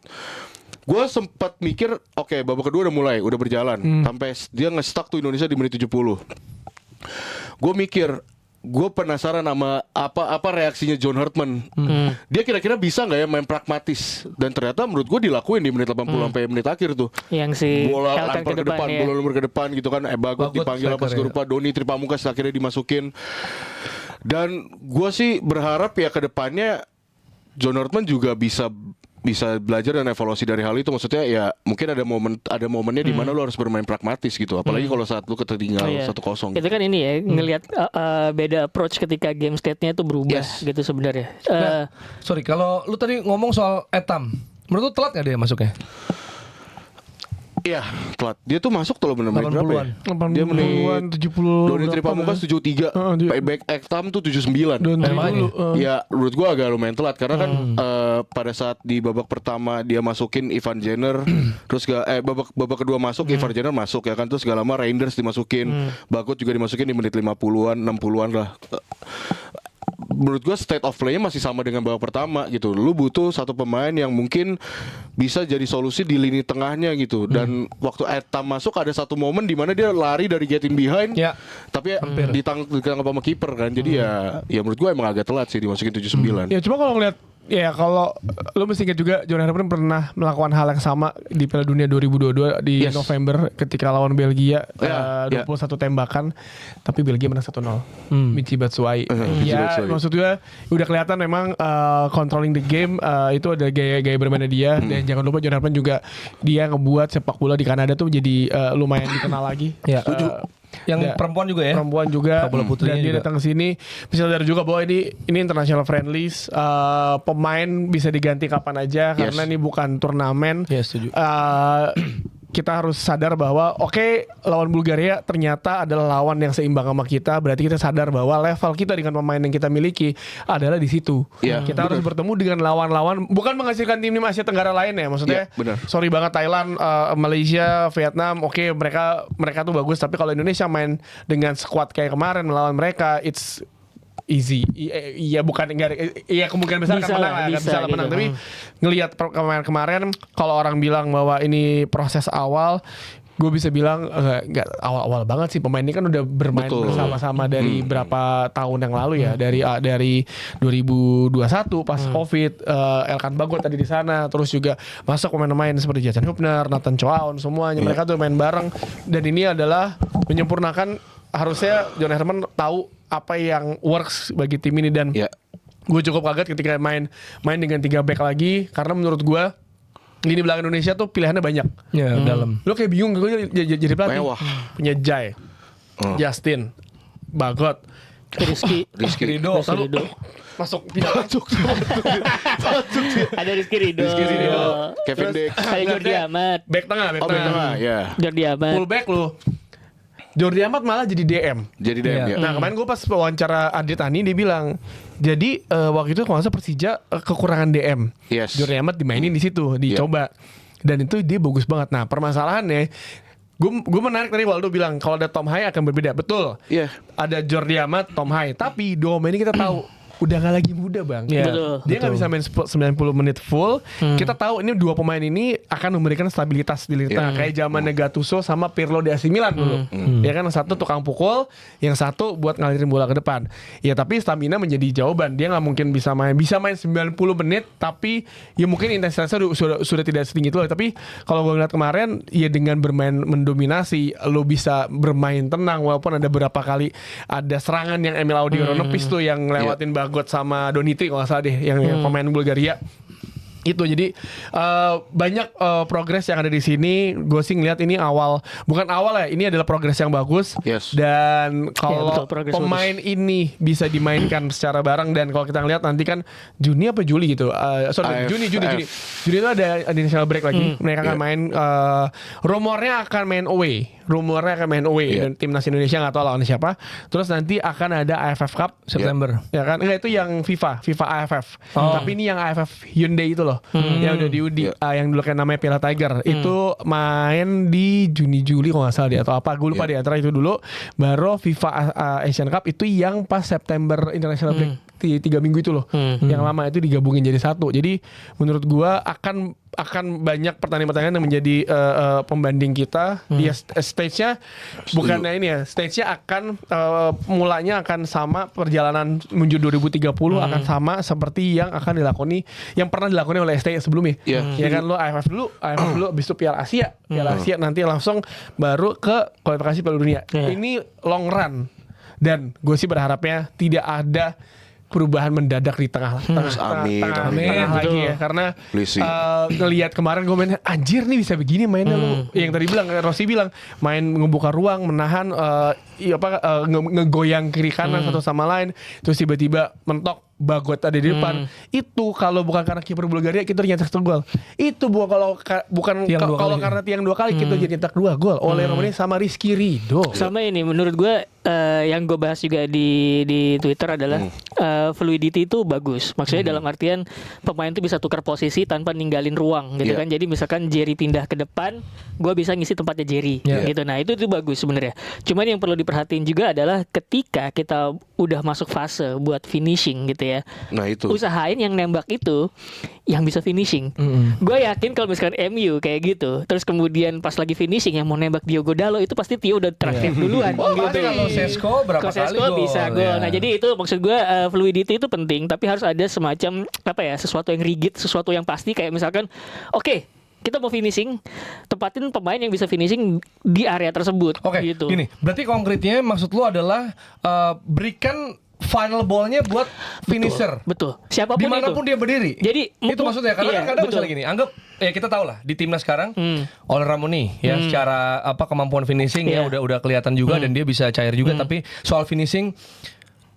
Gue sempat mikir, oke, babak kedua udah berjalan sampai dia nge-stuck tuh Indonesia di menit 70. Gue mikir, gue penasaran sama apa reaksinya John Hartman. Dia kira-kira bisa nggak ya main pragmatis? Dan ternyata menurut gue dilakuin di menit 80 sampai menit akhir tuh. Yang si bola lempar ke depan, bola lempar ke depan gitu kan. Bagot dipanggil apa serupa, Doni Tripamungkas akhirnya dimasukin. Dan gue sih berharap ya ke depannya John Hartman juga bisa belajar dan evaluasi dari hal itu. Maksudnya ya mungkin ada momennya di mana lu harus bermain pragmatis gitu. Apalagi kalau saat lu ketinggal 1-0. Itu kan ini ya ngelihat beda approach ketika game state-nya itu berubah gitu sebenarnya. Sorry, kalau lu tadi ngomong soal Etam, menurut lu telat nggak dia masuknya? Iya, telat. Dia tuh masuk tuh menit berapa ya? 80-an, Dia menit 70. Doni Tripamungkas 73. Back Ektam tuh 79. Ya, menurut gua agak lumayan telat karena kan pada saat di babak pertama dia masukin Ivan Jenner, terus babak kedua masuk Ivan Jenner masuk ya kan, terus gak lama Reinders dimasukin. Bagot juga dimasukin di menit 50-an, 60-an lah. menurut gue state of play-nya masih sama dengan babak pertama gitu. Lu butuh satu pemain yang mungkin bisa jadi solusi di lini tengahnya gitu. Dan waktu Etam masuk ada satu momen di mana dia lari dari get in behind, tapi ditangkap sama kiper kan. Jadi ya menurut gue emang agak telat sih dimasukin 79. Ya cuma kalau ngeliat kalau lu mesti ingat juga John Herdman pernah melakukan hal yang sama di Piala Dunia 2022 di November ketika lawan Belgia 21 tembakan tapi Belgia menang 1-0. Michy Batshuayi. Maksud gue udah kelihatan memang controlling the game itu ada gaya bermainnya dia dan jangan lupa John Herdman juga dia ngebuat sepak bola di Kanada tuh jadi lumayan dikenal lagi. Yang perempuan juga ya. Perempuan juga. Dan dia datang ke sini bisa sadar juga bahwa ini international friendlies. Pemain bisa diganti kapan aja karena ini bukan turnamen. Setuju. Kita harus sadar bahwa lawan Bulgaria ternyata adalah lawan yang seimbang sama kita. Berarti kita sadar bahwa level kita dengan pemain yang kita miliki adalah di situ. Kita harus bertemu dengan lawan-lawan bukan menghasilkan tim Asia Tenggara lain ya. Maksudnya sorry banget Thailand, Malaysia, Vietnam, mereka tuh bagus. Tapi kalau Indonesia main dengan squad kayak kemarin melawan mereka, it's easy. Iya bukan iya kemungkinan besar akan menang bisa menang tapi ngelihat kemarin kalau orang bilang bahwa ini proses awal, gue bisa bilang nggak awal-awal banget sih. Pemain ini kan udah bermain bersama-sama dari berapa tahun yang lalu ya, dari 2021 pas Covid. Elkan Bagot tadi di sana, terus juga masuk pemain-pemain seperti Jason Hubner, Nathan Choaon, semuanya mereka tuh main bareng dan ini adalah menyempurnakan. Harusnya John Herdman tahu apa yang works bagi tim ini dan gue cukup kaget ketika main dengan 3 back lagi karena menurut gue lini belakang Indonesia tuh pilihannya banyak. Dalam. Lo kayak bingung gue jadi pelatih. Punya Jai, Justin, Bagot, Rizky Ridho. Masuk. Ada Rizky Ridho. Kevin Dix. Ada Jordi Amat. Back tengah. Jordi Amat. Full back lu. Jordi Amat malah jadi DM. Nah kemarin gue pas wawancara Adit Tani dia bilang, jadi waktu itu kalau nggak salah Persija kekurangan DM. Jordi Amat dimainin di situ, dicoba. Dan itu dia bagus banget. Nah permasalahannya, gue menarik tadi Waldo bilang kalau ada Tom Hai akan berbeda. Betul. Ada Jordi Amat, Tom Hai. Tapi dua pemain ini kita tahu udah gak lagi muda bang. Betul. Dia gak bisa main 90 menit full. Kita tahu ini dua pemain ini akan memberikan stabilitas di lini tengah. Kayak zamannya Gattuso sama Pirlo di AC Milan dulu. Ya kan, yang satu tukang pukul, yang satu buat ngalirin bola ke depan. Ya tapi stamina menjadi jawaban. Dia gak mungkin bisa main 90 menit, tapi ya mungkin intensitasnya sudah tidak setinggi itu. Tapi kalau gue ngeliat kemarin, ya dengan bermain mendominasi, lo bisa bermain tenang. Walaupun ada beberapa kali ada serangan yang Emil Audioronopis tuh yang lewatin Bagot sama Doniti kalau nggak salah deh yang pemain Bulgaria itu. Jadi banyak progres yang ada di sini. Gue sih ngeliat ini bukan awal ya, ini adalah progres yang bagus. Dan kalau pemain ini bisa dimainkan secara bareng, dan kalau kita ngeliat nanti kan Juni apa Juli gitu, Juni itu ada international break lagi. Mereka akan main, rumornya akan main away. Dan timnas Indonesia nggak tahu lawan siapa. Terus nanti akan ada AFF Cup September. Ya kan? Enggak, itu yang FIFA AFF. Tapi ini yang AFF Hyundai itu loh. Yang udah diundi, yang dulu kan namanya Piala Tiger. Itu main di Juni-Juli kalau nggak salah dia, atau apa gue lupa di antara itu dulu. Baru FIFA Asian Cup itu yang pas September international break 3 minggu itu loh. Yang lama itu digabungin jadi satu. Jadi menurut gue akan banyak pertandingan-pertandingan yang menjadi pembanding kita. Dia stage-nya bukannya ini ya, stage-nya akan mulanya akan sama, perjalanan menuju 2030 akan sama seperti yang akan dilakoni, yang pernah dilakoni oleh STI sebelumnya. Ya kan, lo AFF dulu habis itu Piala Asia nanti langsung baru ke kualifikasi Piala Dunia. Ini long run, dan gue sih berharapnya tidak ada perubahan mendadak di tengah lagi ya, karena ngelihat kemarin gue main, anjir nih bisa begini mainnya lu. Yang tadi bilang Rossi bilang main ngebuka ruang, menahan ngegoyang kiri kanan satu sama lain, terus tiba-tiba mentok Bagot ada di depan. Itu kalau bukan karena kiper Bulgaria kita nyetak 1 gol. Itu kalau karena tiang 2 kali kita jadi nyetak 2 gol oleh Romani sama Rizky Ridho. Sama ini menurut gue yang gue bahas juga di Twitter adalah fluidity itu bagus. Maksudnya dalam artian pemain tuh bisa tukar posisi tanpa ninggalin ruang gitu kan. Jadi misalkan Jerry pindah ke depan, gue bisa ngisi tempatnya Jerry gitu. Nah itu bagus sebenarnya. Cuman yang perlu diperhatiin juga adalah ketika kita udah masuk fase buat finishing gitu ya. Nah itu. Usahain yang nembak itu yang bisa finishing. Gue yakin kalau misalkan MU kayak gitu, terus kemudian pas lagi finishing yang mau nembak Diogo Dalot itu pasti Tio udah terakhir duluan. Gitu. Kalau Sesko berapa kali gol? Bisa gol. Nah jadi itu maksud gue fluidity itu penting, tapi harus ada semacam sesuatu yang rigid, sesuatu yang pasti kayak misalkan oke, kita mau finishing, tempatin pemain yang bisa finishing di area tersebut. Oke, gitu. Gini, berarti konkretnya maksud lu adalah berikan final ballnya buat finisher. Betul. Siapapun dimanapun itu. dia berdiri. Jadi itu maksudnya karena kan kadang betul. misalnya gini, anggap ya kita tahu lah di timnas sekarang Oleh Ramoni ya secara kemampuan finishing ya udah kelihatan juga dan dia bisa cair juga, tapi soal finishing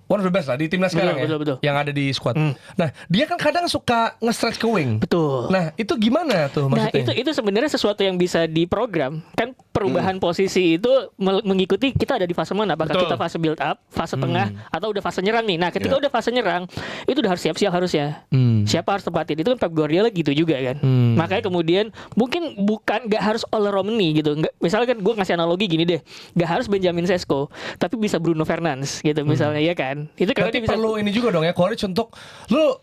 one of the best lah di timnas sekarang betul. yang ada di squad. Nah, dia kan kadang suka nge-stretch ke wing. Betul. Nah, itu gimana tuh maksudnya? Nah, itu sebenarnya sesuatu yang bisa diprogram. Kan perubahan posisi itu mengikuti kita ada di fase mana. Apakah kita fase build up, fase tengah, atau udah fase nyerang nih. Nah, ketika udah fase nyerang, itu udah harus siap-siap harusnya. Siapa harus tempatin. Itu kan Pep Guardiola gitu juga kan. Makanya kemudian mungkin gak harus Ole Romani gitu. Misalnya kan gue ngasih analogi gini deh. Gak harus Benjamin Sesko, tapi bisa Bruno Fernandes gitu misalnya ya kan. Itu karena berarti dia bisa perlu ini juga dong ya, courage untuk lu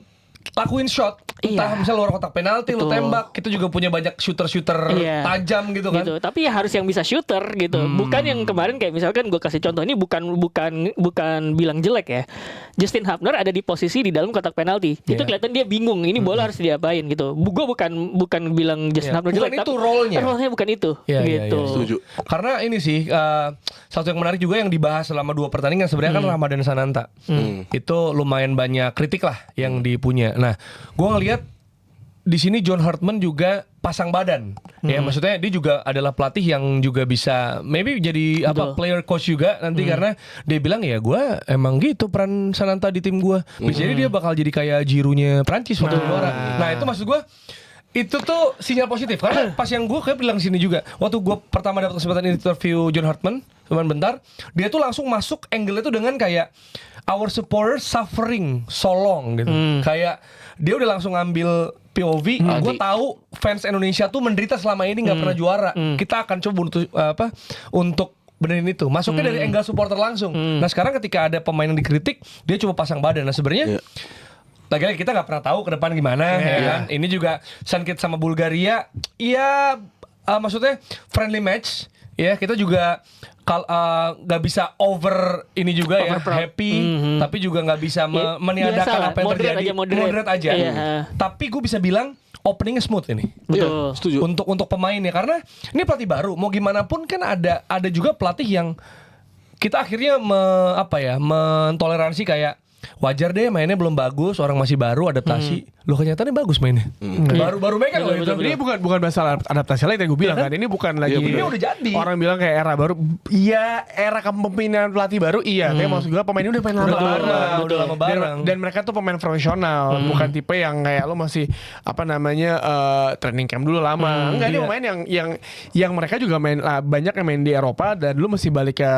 lakuin shot, entah misalnya luar kotak penalti lu tembak, kita juga punya banyak shooter-shooter tajam gitu kan. Gitu. Tapi ya harus yang bisa shooter gitu. Bukan yang kemarin kayak misalkan gue kasih contoh, ini bukan bilang jelek ya. Justin Hubner ada di posisi di dalam kotak penalti. Itu kelihatan dia bingung, ini bola harus diapain gitu. Gue bukan bilang Justin Hubner jelek, bukan itu tapi role-nya. Role-nya bukan itu gitu. Setuju. Karena ini sih satu yang menarik juga yang dibahas selama 2 pertandingan sebenarnya kan Ramadan Sananta. Itu lumayan banyak kritik lah yang dipunya. Nah, gue ngelihat di sini John Hartman juga pasang badan. Ya, maksudnya dia juga adalah pelatih yang juga bisa maybe jadi player coach juga nanti karena dia bilang ya gue emang gitu peran Sananta di tim gue. Bisa jadi dia bakal jadi kayak Giroud-nya Prancis waktu juara. Nah, itu maksud gue itu tuh sinyal positif karena pas yang gue kayak bilang sini juga waktu gue pertama dapat kesempatan interview John Hartman cuman bentar, dia tuh langsung masuk angle itu dengan kayak our supporters suffering so long gitu. Kayak dia udah langsung ngambil POV, gue tahu fans Indonesia tuh menderita selama ini nggak pernah juara. Kita akan coba untuk benerin itu. Masuknya dari angle supporter langsung. Nah, sekarang ketika ada pemain yang dikritik, dia coba pasang badan. Nah, sebenarnya lagi-lagi kita nggak pernah tahu ke depan gimana ya kan. Ini juga Sankit sama Bulgaria, ya maksudnya friendly match. Ya, kita juga nggak bisa over ini juga ya happy, tapi juga nggak bisa meniadakan apa yang terjadi. Moderate aja. Tapi gue bisa bilang openingnya smooth ini. Betul. Setuju. Untuk pemainnya karena ini pelatih baru. Mau gimana pun kan ada juga pelatih yang kita akhirnya mentoleransi kayak wajar deh mainnya belum bagus, orang masih baru adaptasi. Loh, kenyataannya bagus mainnya. Baru main kan loh itu. Ini bukan masalah adaptasi lagi yang gue bilang kan. Ini bukan lagi. Ini udah jadi. Orang bilang kayak era baru. Iya, era kepemimpinan pelatih baru. Iya, tapi maksud gue pemainnya udah main lama bareng. Dan mereka tuh pemain profesional, bukan tipe yang kayak lo masih training camp dulu lama. Enggak, ini pemain yang mereka juga main banyak yang main di Eropa dan lu mesti balik ke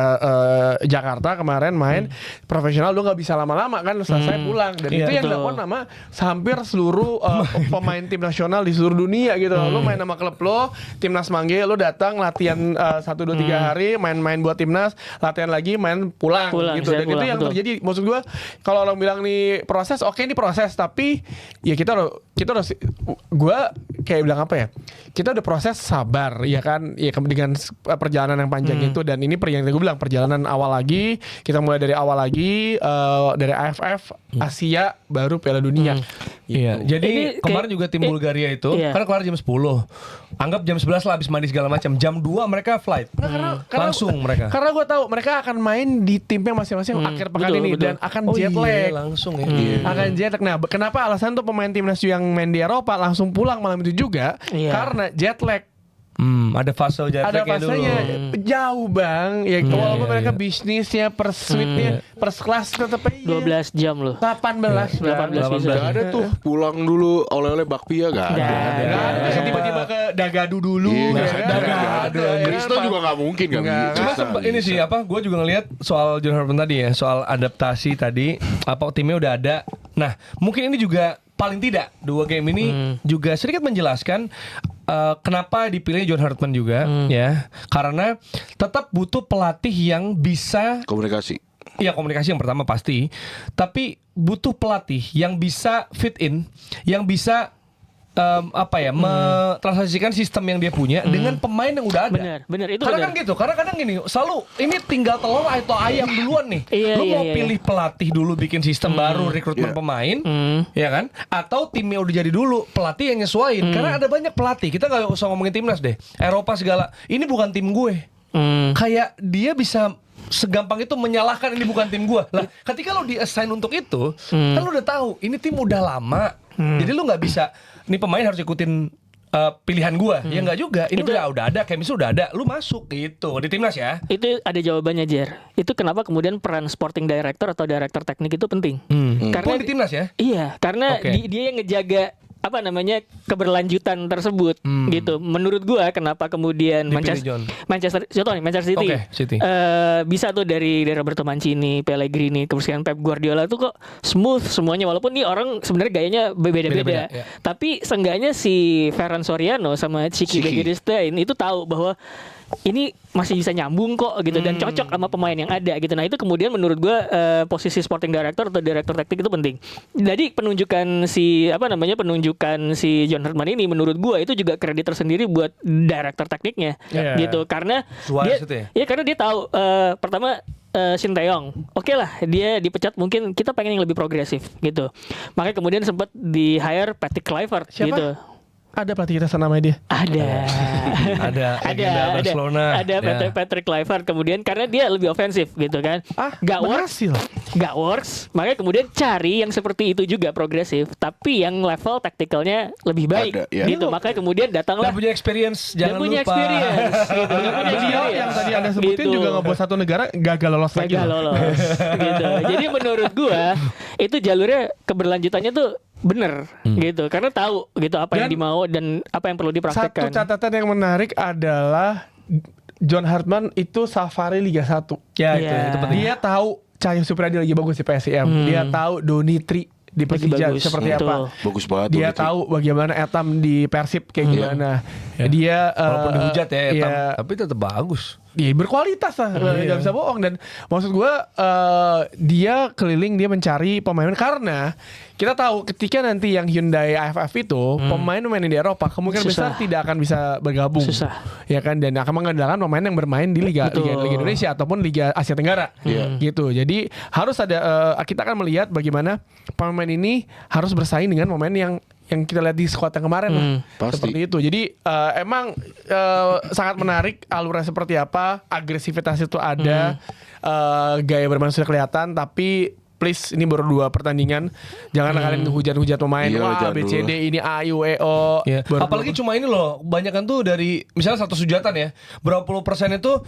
Jakarta kemarin main profesional, lu nggak bisa lama-lama kan, selesai pulang. Dan itu yang dilakukan sama hampir seluruh pemain tim nasional di seluruh dunia gitu. Lu main sama klub lo, timnas Mangge, lu datang latihan 1, 2, 3 hari, main-main buat timnas, latihan lagi, main pulang gitu. Dan itu yang terjadi. Maksud gue, kalau orang bilang nih proses, oke ini proses, tapi ya kita harus gue kayak bilang apa ya? Kita udah proses sabar, ya kan? Ya dengan perjalanan yang panjang itu, dan ini yang gue bilang perjalanan awal lagi, kita mulai dari awal lagi dari AFF, Asia, baru Piala Dunia. Iya, jadi kemarin juga tim Bulgaria itu karena kelar jam 10. Anggap jam 11 lah habis mandi segala macam. Jam 2 mereka flight. Langsung mereka. Karena gue tahu mereka akan main di timnya masing-masing akhir pekan ini dan akan jet lag. Langsung ya. Akan jet lag. Nah, kenapa alasan tuh pemain timnas yang main di Eropa langsung pulang malam itu juga? Karena jet lag. Ada fase jet Ada lagnya dulu. fasenya jauh bang. Ya walaupun mereka bisnisnya per suite-nya per kelas tetap aja 12 jam loh. 18 18 bisa. Gak ada tuh pulang dulu oleh-oleh bakpia gak ada. Nggak ada. Bisa tiba-tiba ke Dagadu dulu. Iya, ya kan? gak ada. Kristo juga gak mungkin kan. Cuma ini sih apa? Gue juga ngelihat soal John Hartman tadi ya, soal adaptasi tadi. Apa timnya udah ada. Nah, mungkin ini juga paling tidak 2 game ini juga sedikit menjelaskan kenapa dipilih John Hartman juga ya. Karena tetap butuh pelatih yang bisa Komunikasi. ya komunikasi yang pertama pasti, tapi butuh pelatih yang bisa fit in, yang bisa mentransaksikan sistem yang dia punya dengan pemain yang udah ada. Benar itu Karena benar. kan gitu, karena kadang gini, selalu ini tinggal telur atau ayam duluan nih. Iya, Lu iya, mau iya. pilih pelatih dulu bikin sistem baru rekrutmen pemain, ya kan? Atau timnya udah jadi dulu, pelatih yang nyesuaiin. Karena ada banyak pelatih, kita nggak usah ngomongin timnas deh, Eropa segala. Ini bukan tim gue. Kayak dia bisa segampang itu menyalahkan ini bukan tim gue. Lah, ketika lo di-assign untuk itu, kan lo udah tahu ini tim udah lama. Jadi lo nggak bisa ini pemain harus ikutin pilihan gua. Ya enggak juga. Ini Itu- udah ada, chemistry udah ada. Lu masuk gitu di timnas ya. Itu ada jawabannya, Jer. Itu kenapa kemudian peran sporting director atau director teknik itu penting. Karena Pun di timnas ya. Iya, karena Oke. dia yang ngejaga keberlanjutan tersebut gitu. Menurut gua kenapa kemudian Dipilih Manchester City, Oke, City. bisa tuh dari Roberto Mancini, Pellegrini, kemudian Pep Guardiola tuh kok smooth semuanya walaupun nih orang sebenarnya gayanya beda-beda. Beda-beda, ya. Tapi seenggaknya si Ferran Soriano sama Ciki Begiristain itu tahu bahwa ini masih bisa nyambung kok gitu dan cocok sama pemain yang ada gitu. Nah itu kemudian menurut gue posisi sporting director atau director teknik itu penting. Jadi penunjukan si John Hartman ini menurut gue itu juga kredit tersendiri buat director tekniknya Yeah. gitu. Karena Suarez dia itu ya karena dia tahu pertama Sinteyong, oke lah dia dipecat mungkin kita pengen yang lebih progresif gitu. Makanya kemudian sempat di hire Patrick Kluivert Siapa? gitu. Ada pelatih kita namanya dia. Ada legenda Barcelona. Ada Ya. Patrick Kluivert kemudian karena dia lebih ofensif gitu kan. Gak works, makanya kemudian cari yang seperti itu juga progresif, tapi yang level taktikalnya lebih baik Ada, ya. gitu. Makanya kemudian datanglah Dan punya experience, dan jangan punya lupa. experience gitu. Dan punya Beliau experience. yang tadi Anda sebutin Gitu. juga ngebuat satu negara gagal lolos lagi. Gagal loh. lolos gitu. Jadi menurut gua itu jalurnya keberlanjutannya tuh bener gitu karena tahu gitu apa yang Dan dimau dan apa yang perlu Satu dipraktekkan. catatan yang menarik adalah John Hartman itu safari Liga 1. Ya, Iya. itu penting. Dia tahu Cahyo Supriyadi lagi bagus di PSIM. Dia tahu Donitri di Lagi Persija bagus. seperti Betul. apa. Bagus banget. Dia Donitri. tahu bagaimana Etam di Persib kayak gimana. Dia Walaupun dihujat ya, Etam, iya, tapi tetap bagus. Iya berkualitas lah, nggak bisa bohong. Dan maksud gue dia keliling, dia mencari pemain karena kita tahu ketika nanti yang Hyundai AFF itu pemain-pemain di Eropa kemungkinan Susah. besar tidak akan bisa bergabung, Susah. ya kan, dan akan mengandalkan pemain yang bermain di Liga Indonesia ataupun Liga Asia Tenggara, gitu. Jadi harus ada kita akan melihat bagaimana pemain ini harus bersaing dengan pemain yang kita lihat di squad yang kemarin lah. Pasti. Seperti itu. Jadi emang sangat menarik alurnya seperti apa, agresivitas itu ada, gaya bermain sudah kelihatan, tapi please ini baru 2 pertandingan, jangan kalian hujat-hujat pemain. Iya, Wah jangan BCD dulu. ini A I U E O. Ya. Baru Apalagi cuma ini loh, banyakan tuh dari misalnya 100 hujatan ya, berapa puluh persen itu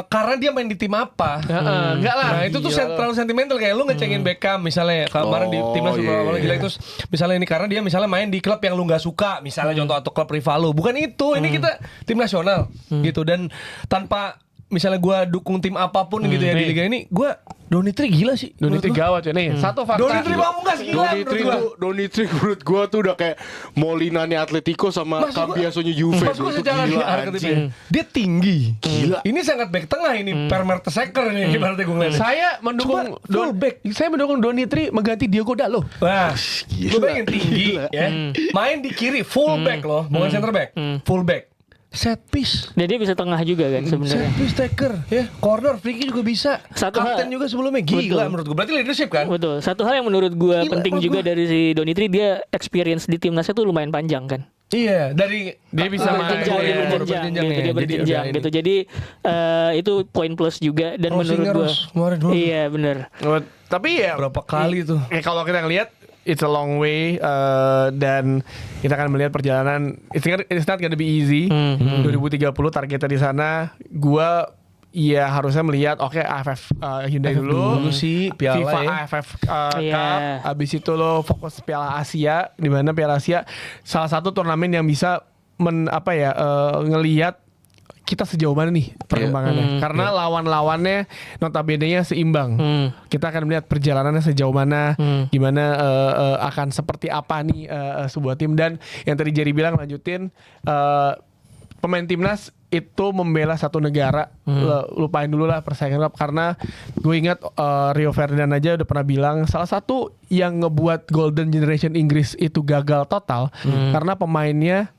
karena dia main di tim apa. enggak lah. Nah itu tuh Gila lo. terlalu sentimental, kayak lu ngecengin Beckham misalnya kemarin di timnas iya, beberapa kali iya. jelek, terus misalnya ini karena dia misalnya main di klub yang lu nggak suka misalnya contoh, atau klub rival lu. Bukan itu, ini kita tim nasional gitu. Dan tanpa misalnya gua dukung tim apapun gitu ya di liga ini, gua Donitri gila sih. Donitri menurut gua. gawat ya nih. Satu fakta. Donitri Pamungkas gila Donitri menurut gua tuh udah kayak Molinane Atletico sama Maksud gua- Cambiasonya Juve. Maksud gua Itu secara gila, arketype anjing. dia tinggi. Gila. Ini sangat back tengah ini, Per Mertesacker nih ibaratnya gue ngeliatnya. Saya mendukung Cuma fullback. Saya mendukung Donitri mengganti Diogo Dalot. Wah, Gila. lu bayangin tinggi Gila. ya. Main di kiri full back loh, bukan center back. Full back. Set piece. Dan dia bisa tengah juga kan Set sebenarnya. piece taker ya. Corner free kick juga bisa. Satu Kapten hal- juga sebelumnya gila Betul. menurut gue. Berarti leadership kan? Betul. Satu hal yang menurut gua Gila, penting menurut juga gua. dari si Donitri, dia experience di timnasnya tuh lumayan panjang kan. Iya, dari Dia bisa main. Berjenjang, Iya, berjenjang, gitu, ya. dia berjenjang Jadi gitu. Jadi itu poin plus juga dan menurut gua. Kemarin dulu. Iya benar. Tapi ya Berapa kali tuh? kalau kita ngelihat it's a long way dan kita akan melihat perjalanan. It's not gonna be easy. 2030 targetnya di sana. Gua harusnya melihat AFF Hyundai dulu sih piala FIFA ya. AFF Cup. Abis itu lo fokus Piala Asia, di mana Piala Asia salah satu turnamen yang bisa ngelihat kita sejauh mana nih perkembangannya. Karena lawan-lawannya notabene-nya seimbang. Kita akan melihat perjalanannya sejauh mana, gimana akan seperti apa nih sebuah tim. Dan yang tadi Jerry bilang lanjutin, pemain timnas itu membela satu negara. Lupain dulu lah persaingan, karena gue ingat Rio Ferdinand aja udah pernah bilang salah satu yang ngebuat Golden Generation Inggris itu gagal total karena pemainnya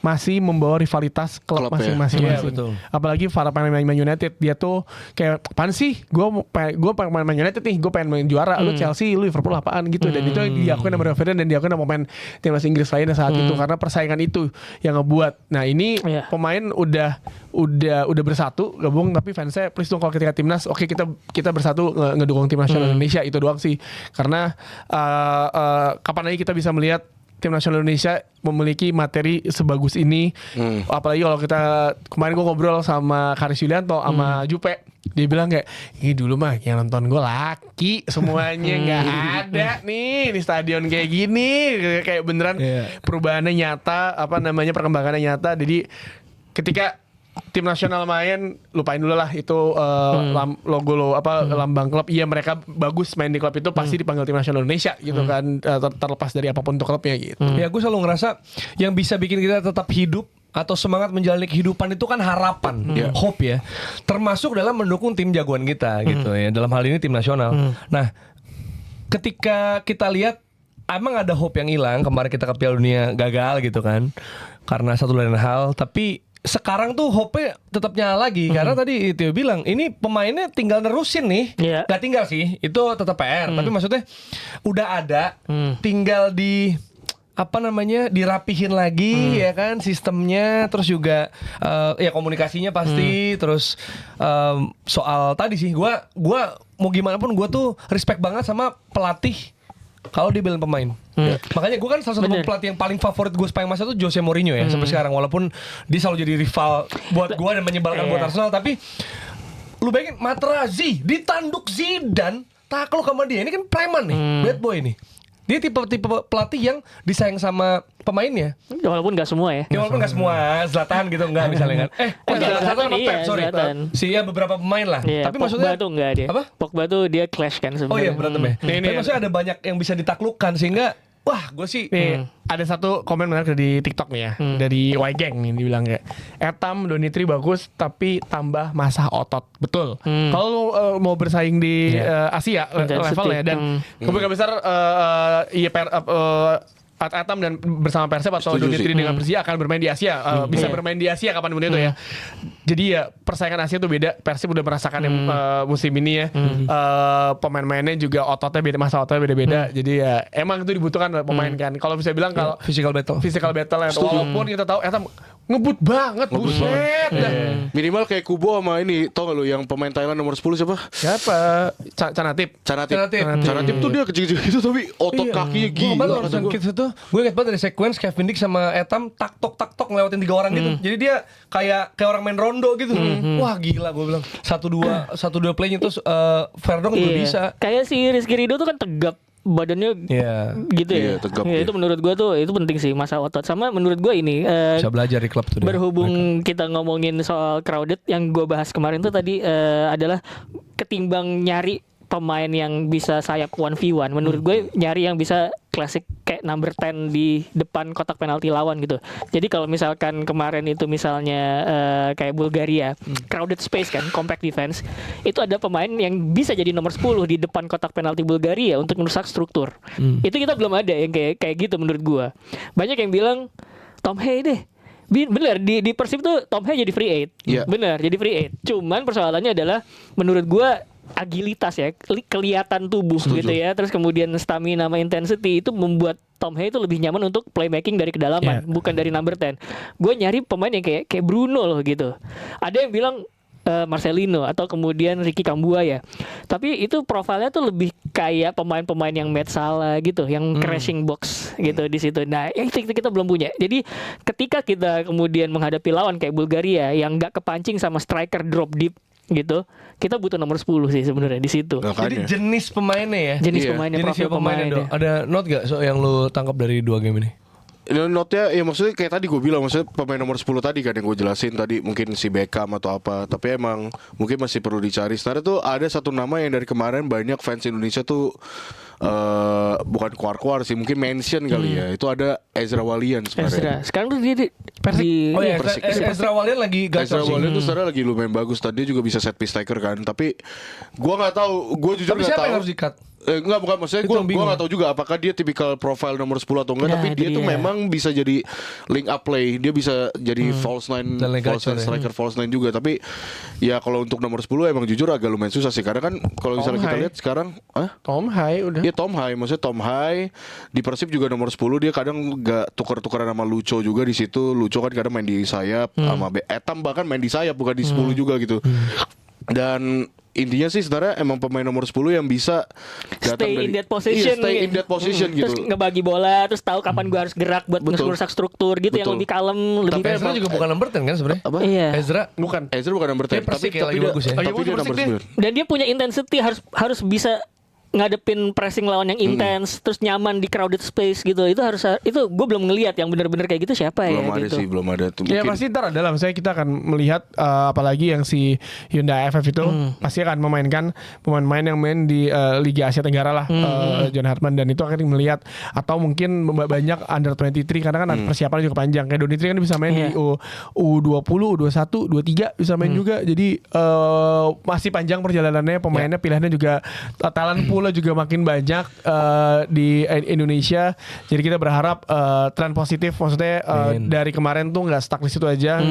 masih membawa rivalitas klub masing-masing. Iya, betul. Apalagi para pemain Man United, dia tuh kayak apaan sih? Gue pengen Man United nih, gue pengen main juara. Lu Chelsea, lu Liverpool apaan gitu. Dan itu yang diakui sama Rio Ferdinand dan diakui sama pemain timnas Inggris lainnya saat itu, karena persaingan itu yang ngebuat. Nah ini pemain udah bersatu gabung, tapi fansnya please dong kalau ketika timnas, oke kita bersatu ngedukung tim nasional Indonesia, itu doang sih. Karena kapan lagi kita bisa melihat tim nasional Indonesia memiliki materi sebagus ini. Apalagi kalau kita kemarin gue ngobrol sama Karis Yulianto sama Jupe, dia bilang kayak ini dulu mah yang nonton gue laki semuanya, nggak ada nih di stadion kayak gini, kayak beneran perubahannya nyata, perkembangannya nyata. Jadi ketika tim nasional main, lupain dulu lah itu lambang klub. Iya mereka bagus main di klub itu, pasti dipanggil tim nasional Indonesia gitu kan, terlepas dari apapun untuk klubnya gitu. Ya gue selalu ngerasa yang bisa bikin kita tetap hidup atau semangat menjalani kehidupan itu kan harapan, hope ya. Termasuk dalam mendukung tim jagoan kita gitu ya. Dalam hal ini tim nasional. Nah, ketika kita lihat emang ada hope yang hilang kemarin kita ke Piala Dunia gagal gitu kan, karena satu lain hal. Tapi sekarang tuh hope-nya tetap nyala lagi karena tadi Tio bilang ini pemainnya tinggal nerusin nih. Gak tinggal sih, itu tetap PR. Tapi maksudnya udah ada, tinggal dirapihin lagi ya kan sistemnya, terus juga ya komunikasinya pasti, terus soal tadi sih gua mau gimana pun gua tuh respect banget sama pelatih kalau dia bilang pemain. Makanya gue kan salah satu pelatih yang paling favorit gue sepanjang masa itu Jose Mourinho ya sampai sekarang, walaupun dia selalu jadi rival buat gue dan menyebalkan buat Arsenal. Tapi lu bayangin Materazzi ditanduk Zidane, takluk sama dia, ini kan preman nih, bad boy nih. Dia tipe pelatih yang disayang sama pemainnya. Walaupun gak semua ya. Walaupun gak semua, Zlatan gitu enggak misalnya kan. Zlatan sama Pep, sorry. Beberapa pemain lah. Tapi Pogba maksudnya tuh enggak dia. Apa? Pogba tuh dia clash kan sebenarnya. Oh iya berantem ya. Tapi maksudnya ada banyak yang bisa ditaklukkan sehingga wah gue sih ada satu komen menarik di TikTok nih ya, dari Y-Gang nih, dibilang kayak Etam Donitri bagus tapi tambah masa otot. Betul. Kalau lu mau bersaing di Asia levelnya, dan kemungkinan besar Atam dan bersama Persib atau Donitri dengan Persija akan bermain di Asia, bisa bermain di Asia kapan pun itu ya. Jadi ya persaingan Asia tuh beda. Persib udah merasakan yang musim ini ya. Pemain-pemainnya juga ototnya beda, masa ototnya beda-beda. Jadi ya emang itu dibutuhkan pemain kan. Kalau bisa bilang kalau physical battle ya. Walaupun kita tahu Atam ngebut banget, buset. Minimal kayak Kubo sama ini, tau gak lu yang pemain Thailand nomor 10 siapa? Siapa? Canatip tuh dia kecil-kecil gitu tapi otot kakinya gila. Gue inget banget dari sequence Kevin Dix sama Etam tak tok ngelewatin 3 orang gitu. Jadi dia kayak orang main rondo gitu. Wah gila gue bilang. 1-2 playnya terus Verdong juga bisa. Kayak si Rizky Ridho tuh kan tegap badannya gitu ya. Tegap, itu menurut gue tuh itu penting sih, masa otot. Sama menurut gue ini bisa belajar di klub tuh dia. Berhubung kita ngomongin soal crowded, yang gue bahas kemarin tuh tadi adalah ketimbang nyari pemain yang bisa sayap 1v1, menurut gue nyari yang bisa klasik kayak number 10 di depan kotak penalti lawan gitu. Jadi kalau misalkan kemarin itu misalnya kayak Bulgaria, crowded space kan, compact defense, itu ada pemain yang bisa jadi nomor 10 di depan kotak penalti Bulgaria untuk merusak struktur. Itu kita belum ada yang kayak gitu menurut gue. Banyak yang bilang Tom Hay deh. Bener di Persib tuh Tom Hay jadi free agent. Bener jadi free agent. Cuman persoalannya adalah menurut gue agilitas ya, kelihatan tubuh gitu ya, terus kemudian stamina sama intensity itu membuat Tom Hay itu lebih nyaman untuk playmaking dari kedalaman, bukan dari number 10. Gue nyari pemain yang kayak Bruno loh gitu. Ada yang bilang Marcelino atau kemudian Ricky Kambuaya. Tapi itu profilnya tuh lebih kayak pemain-pemain yang Matt Salah gitu, yang crashing box gitu di situ. Nah, itu kita belum punya. Jadi ketika kita kemudian menghadapi lawan kayak Bulgaria yang nggak kepancing sama striker drop deep gitu, kita butuh nomor 10 sih sebenarnya di situ. Jadi jenis pemainnya ya. Jenis Iya. pemainnya, Jenis profil pemainnya pemainnya. Ada note gak yang lu tangkap dari 2 game ini? Note-nya ya maksudnya kayak tadi gue bilang, maksudnya pemain nomor 10 tadi kan yang gue jelasin tadi, mungkin si Beckham atau apa, tapi emang mungkin masih perlu dicari. Sebenarnya tuh ada satu nama yang dari kemarin banyak fans Indonesia tuh bukan keluar-keluar sih, mungkin mention kali ya. Itu ada Ezra Walian Ezra. sebenarnya. Sekarang tuh dia di Oh ya, Persik. Ezra Walian lagi Ezra gacor sih. Walian tuh sebenarnya lagi lumayan bagus. Tadi juga bisa set piece taker kan. Tapi gue nggak tahu. Gue jujur Tapi nggak siapa tahu. yang harus di-cut? Enggak, bukan, maksudnya Itu gue yang bingung. nggak tahu juga apakah dia tipikal profile nomor 10 atau enggak. Nah, Tapi itu dia tuh dia. memang bisa jadi link up play. Dia bisa jadi false nine, Dan lagi false gacor nine ya. striker, false nine juga. Tapi ya kalau untuk nomor 10 emang jujur agak lumayan susah sih. Karena kan kalau misalnya kita Hai. lihat sekarang, Tom Hai udah. Iya Tom Hai, maksudnya Tom Hai di Persib juga nomor 10, dia kadang nggak tuker-tukeran sama Lucho juga di situ. Lucho kan kadang main di sayap sama Etam bahkan main di sayap bukan di 10 juga gitu. Dan intinya sih sebenarnya emang pemain nomor 10 yang bisa datang stay dari, in that position. Iya, stay in that position gitu. Terus ngebagi bola, terus tahu kapan gue harus gerak buat Betul. ngerusak struktur gitu, yang Betul. lebih kalem, lebih Tapi Ezra juga bukan number 10 kan sebenarnya? Apa? Iya. Ezra Bukan. Ezra bukan nomor 10, Dia Persik ya, lagi dia, bagus ya. tapi Lagi dia bagus nomor Persik dia. 9. Dan dia punya intensity, harus bisa ngadepin pressing lawan yang intens, terus nyaman di crowded space gitu. Itu gue belum ngelihat yang benar-benar kayak gitu siapa Belum ya ada gitu. sih, belum ada tuh. Ya Mungkin pasti ntar adalah, misalnya kita akan melihat apalagi yang si Hyundai AFF itu pasti akan memainkan pemain-pemain yang main di Liga Asia Tenggara lah, John Hartman, dan itu akan melihat atau mungkin banyak under 23 karena kan persiapannya juga panjang. Kayak Donitri kan bisa main di U20, U21, U23 bisa main juga. Jadi masih panjang perjalanannya, pemainnya pilihannya juga talent pool juga makin banyak di Indonesia. Jadi kita berharap tren positif, maksudnya dari kemarin tuh nggak stuck di situ aja.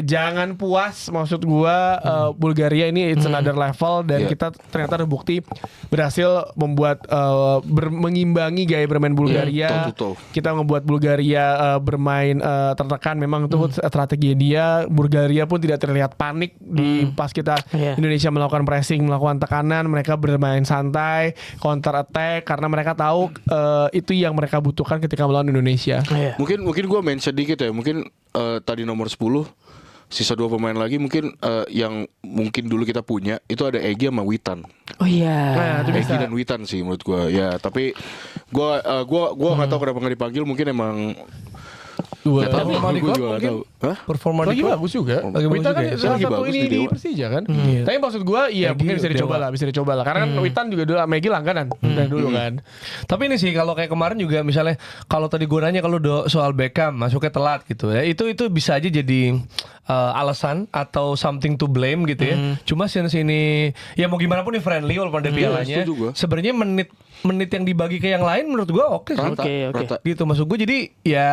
Jangan puas, maksud gua Bulgaria ini it's another level, dan kita ternyata terbukti berhasil membuat mengimbangi gaya bermain Bulgaria. Betul. Kita ngebuat Bulgaria bermain tertekan, memang itu strategi dia. Bulgaria pun tidak terlihat panik di pas kita Indonesia melakukan pressing, melakukan tekanan, mereka bermain santai, counter attack, karena mereka tahu itu yang mereka butuhkan ketika melawan Indonesia. Iya. Mungkin gue mention dikit ya. Mungkin tadi nomor 10, sisa 2 pemain lagi mungkin yang mungkin dulu kita punya itu ada Egy sama Witan. Oh iya. Nah, itu bisa. Egy dan Witan sih menurut gue. Ya, tapi gue nggak tahu kenapa nggak dipanggil. Mungkin emang nggak tahu. Performa di Gue klub juga nggak mungkin. tahu. Hah? Performa di Lagi klub bagus juga. Lagi bagus Witan kan juga ya. salah Lagi satu bagus ini di di Dewa. Persija kan. Iya. Tapi maksud gue iya Egy mungkin bisa dicoba Dewa. lah, bisa dicoba lah. Karena kan Witan juga dulu Megi langganan dari dulu kan. Tapi ini sih kalau kayak kemarin juga misalnya kalau tadi gue nanya kalau soal Beckham masuknya telat gitu ya, itu bisa aja jadi alasan atau something to blame gitu ya. Cuma sini ya mau gimana pun nih friendly walaupun ada pialanya. setuju gua. Sebenarnya menit yang dibagi ke yang lain menurut gue oke sih. Rata, Oke. rata. Gitu maksud gue, jadi ya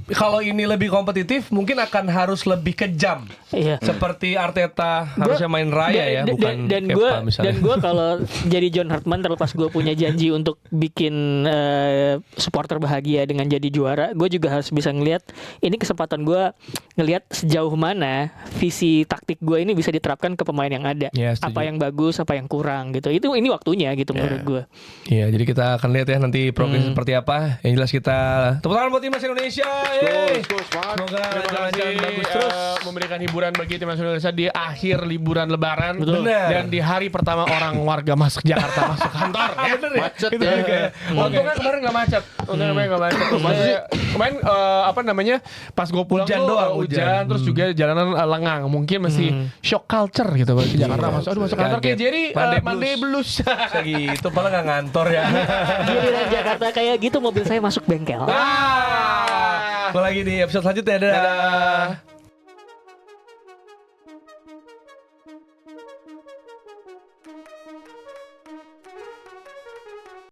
kalau ini lebih kompetitif mungkin akan harus lebih kejam. Iya. Seperti Arteta harusnya main raya ya, bukan dan Kepa gue misalnya. dan gue kalau jadi John Hartman, terlepas gue punya janji untuk bikin supporter bahagia dengan jadi juara, gue juga harus bisa ngelihat ini kesempatan gue ngelihat sejauh mana visi taktik gue ini bisa diterapkan ke pemain yang ada. Ya, setuju. Apa yang bagus, apa yang kurang gitu. Ini waktunya gitu menurut gue. Iya, jadi kita akan lihat ya nanti progres seperti apa. Yang jelas kita tepuk tangan buat timnas Indonesia. Yeay. Semangat. Semoga Terima lancar-lancar kasih bagus terus. memberikan hiburan bagi timnas Indonesia di akhir liburan Lebaran. Benar. Dan di hari pertama orang warga masuk Jakarta masuk kantor. Ya. Macet Itu ya. juga. Untungnya kemarin nggak macet. Untungnya kemarin nggak macet. Maksudnya kemarin apa namanya? Pas gue pulang Hujan tuh doang, hujan. hujan. Terus juga jalanan lengang. Mungkin masih shock culture gitu ke Jakarta. Masuk kantor kayak Kaget. Jerry Monday Monday Blues. Kayak gitu, padahal nggak ngantor ya. Giliran Jakarta kayak gitu mobil saya masuk bengkel. Kalau lagi di episode selanjutnya, dadah.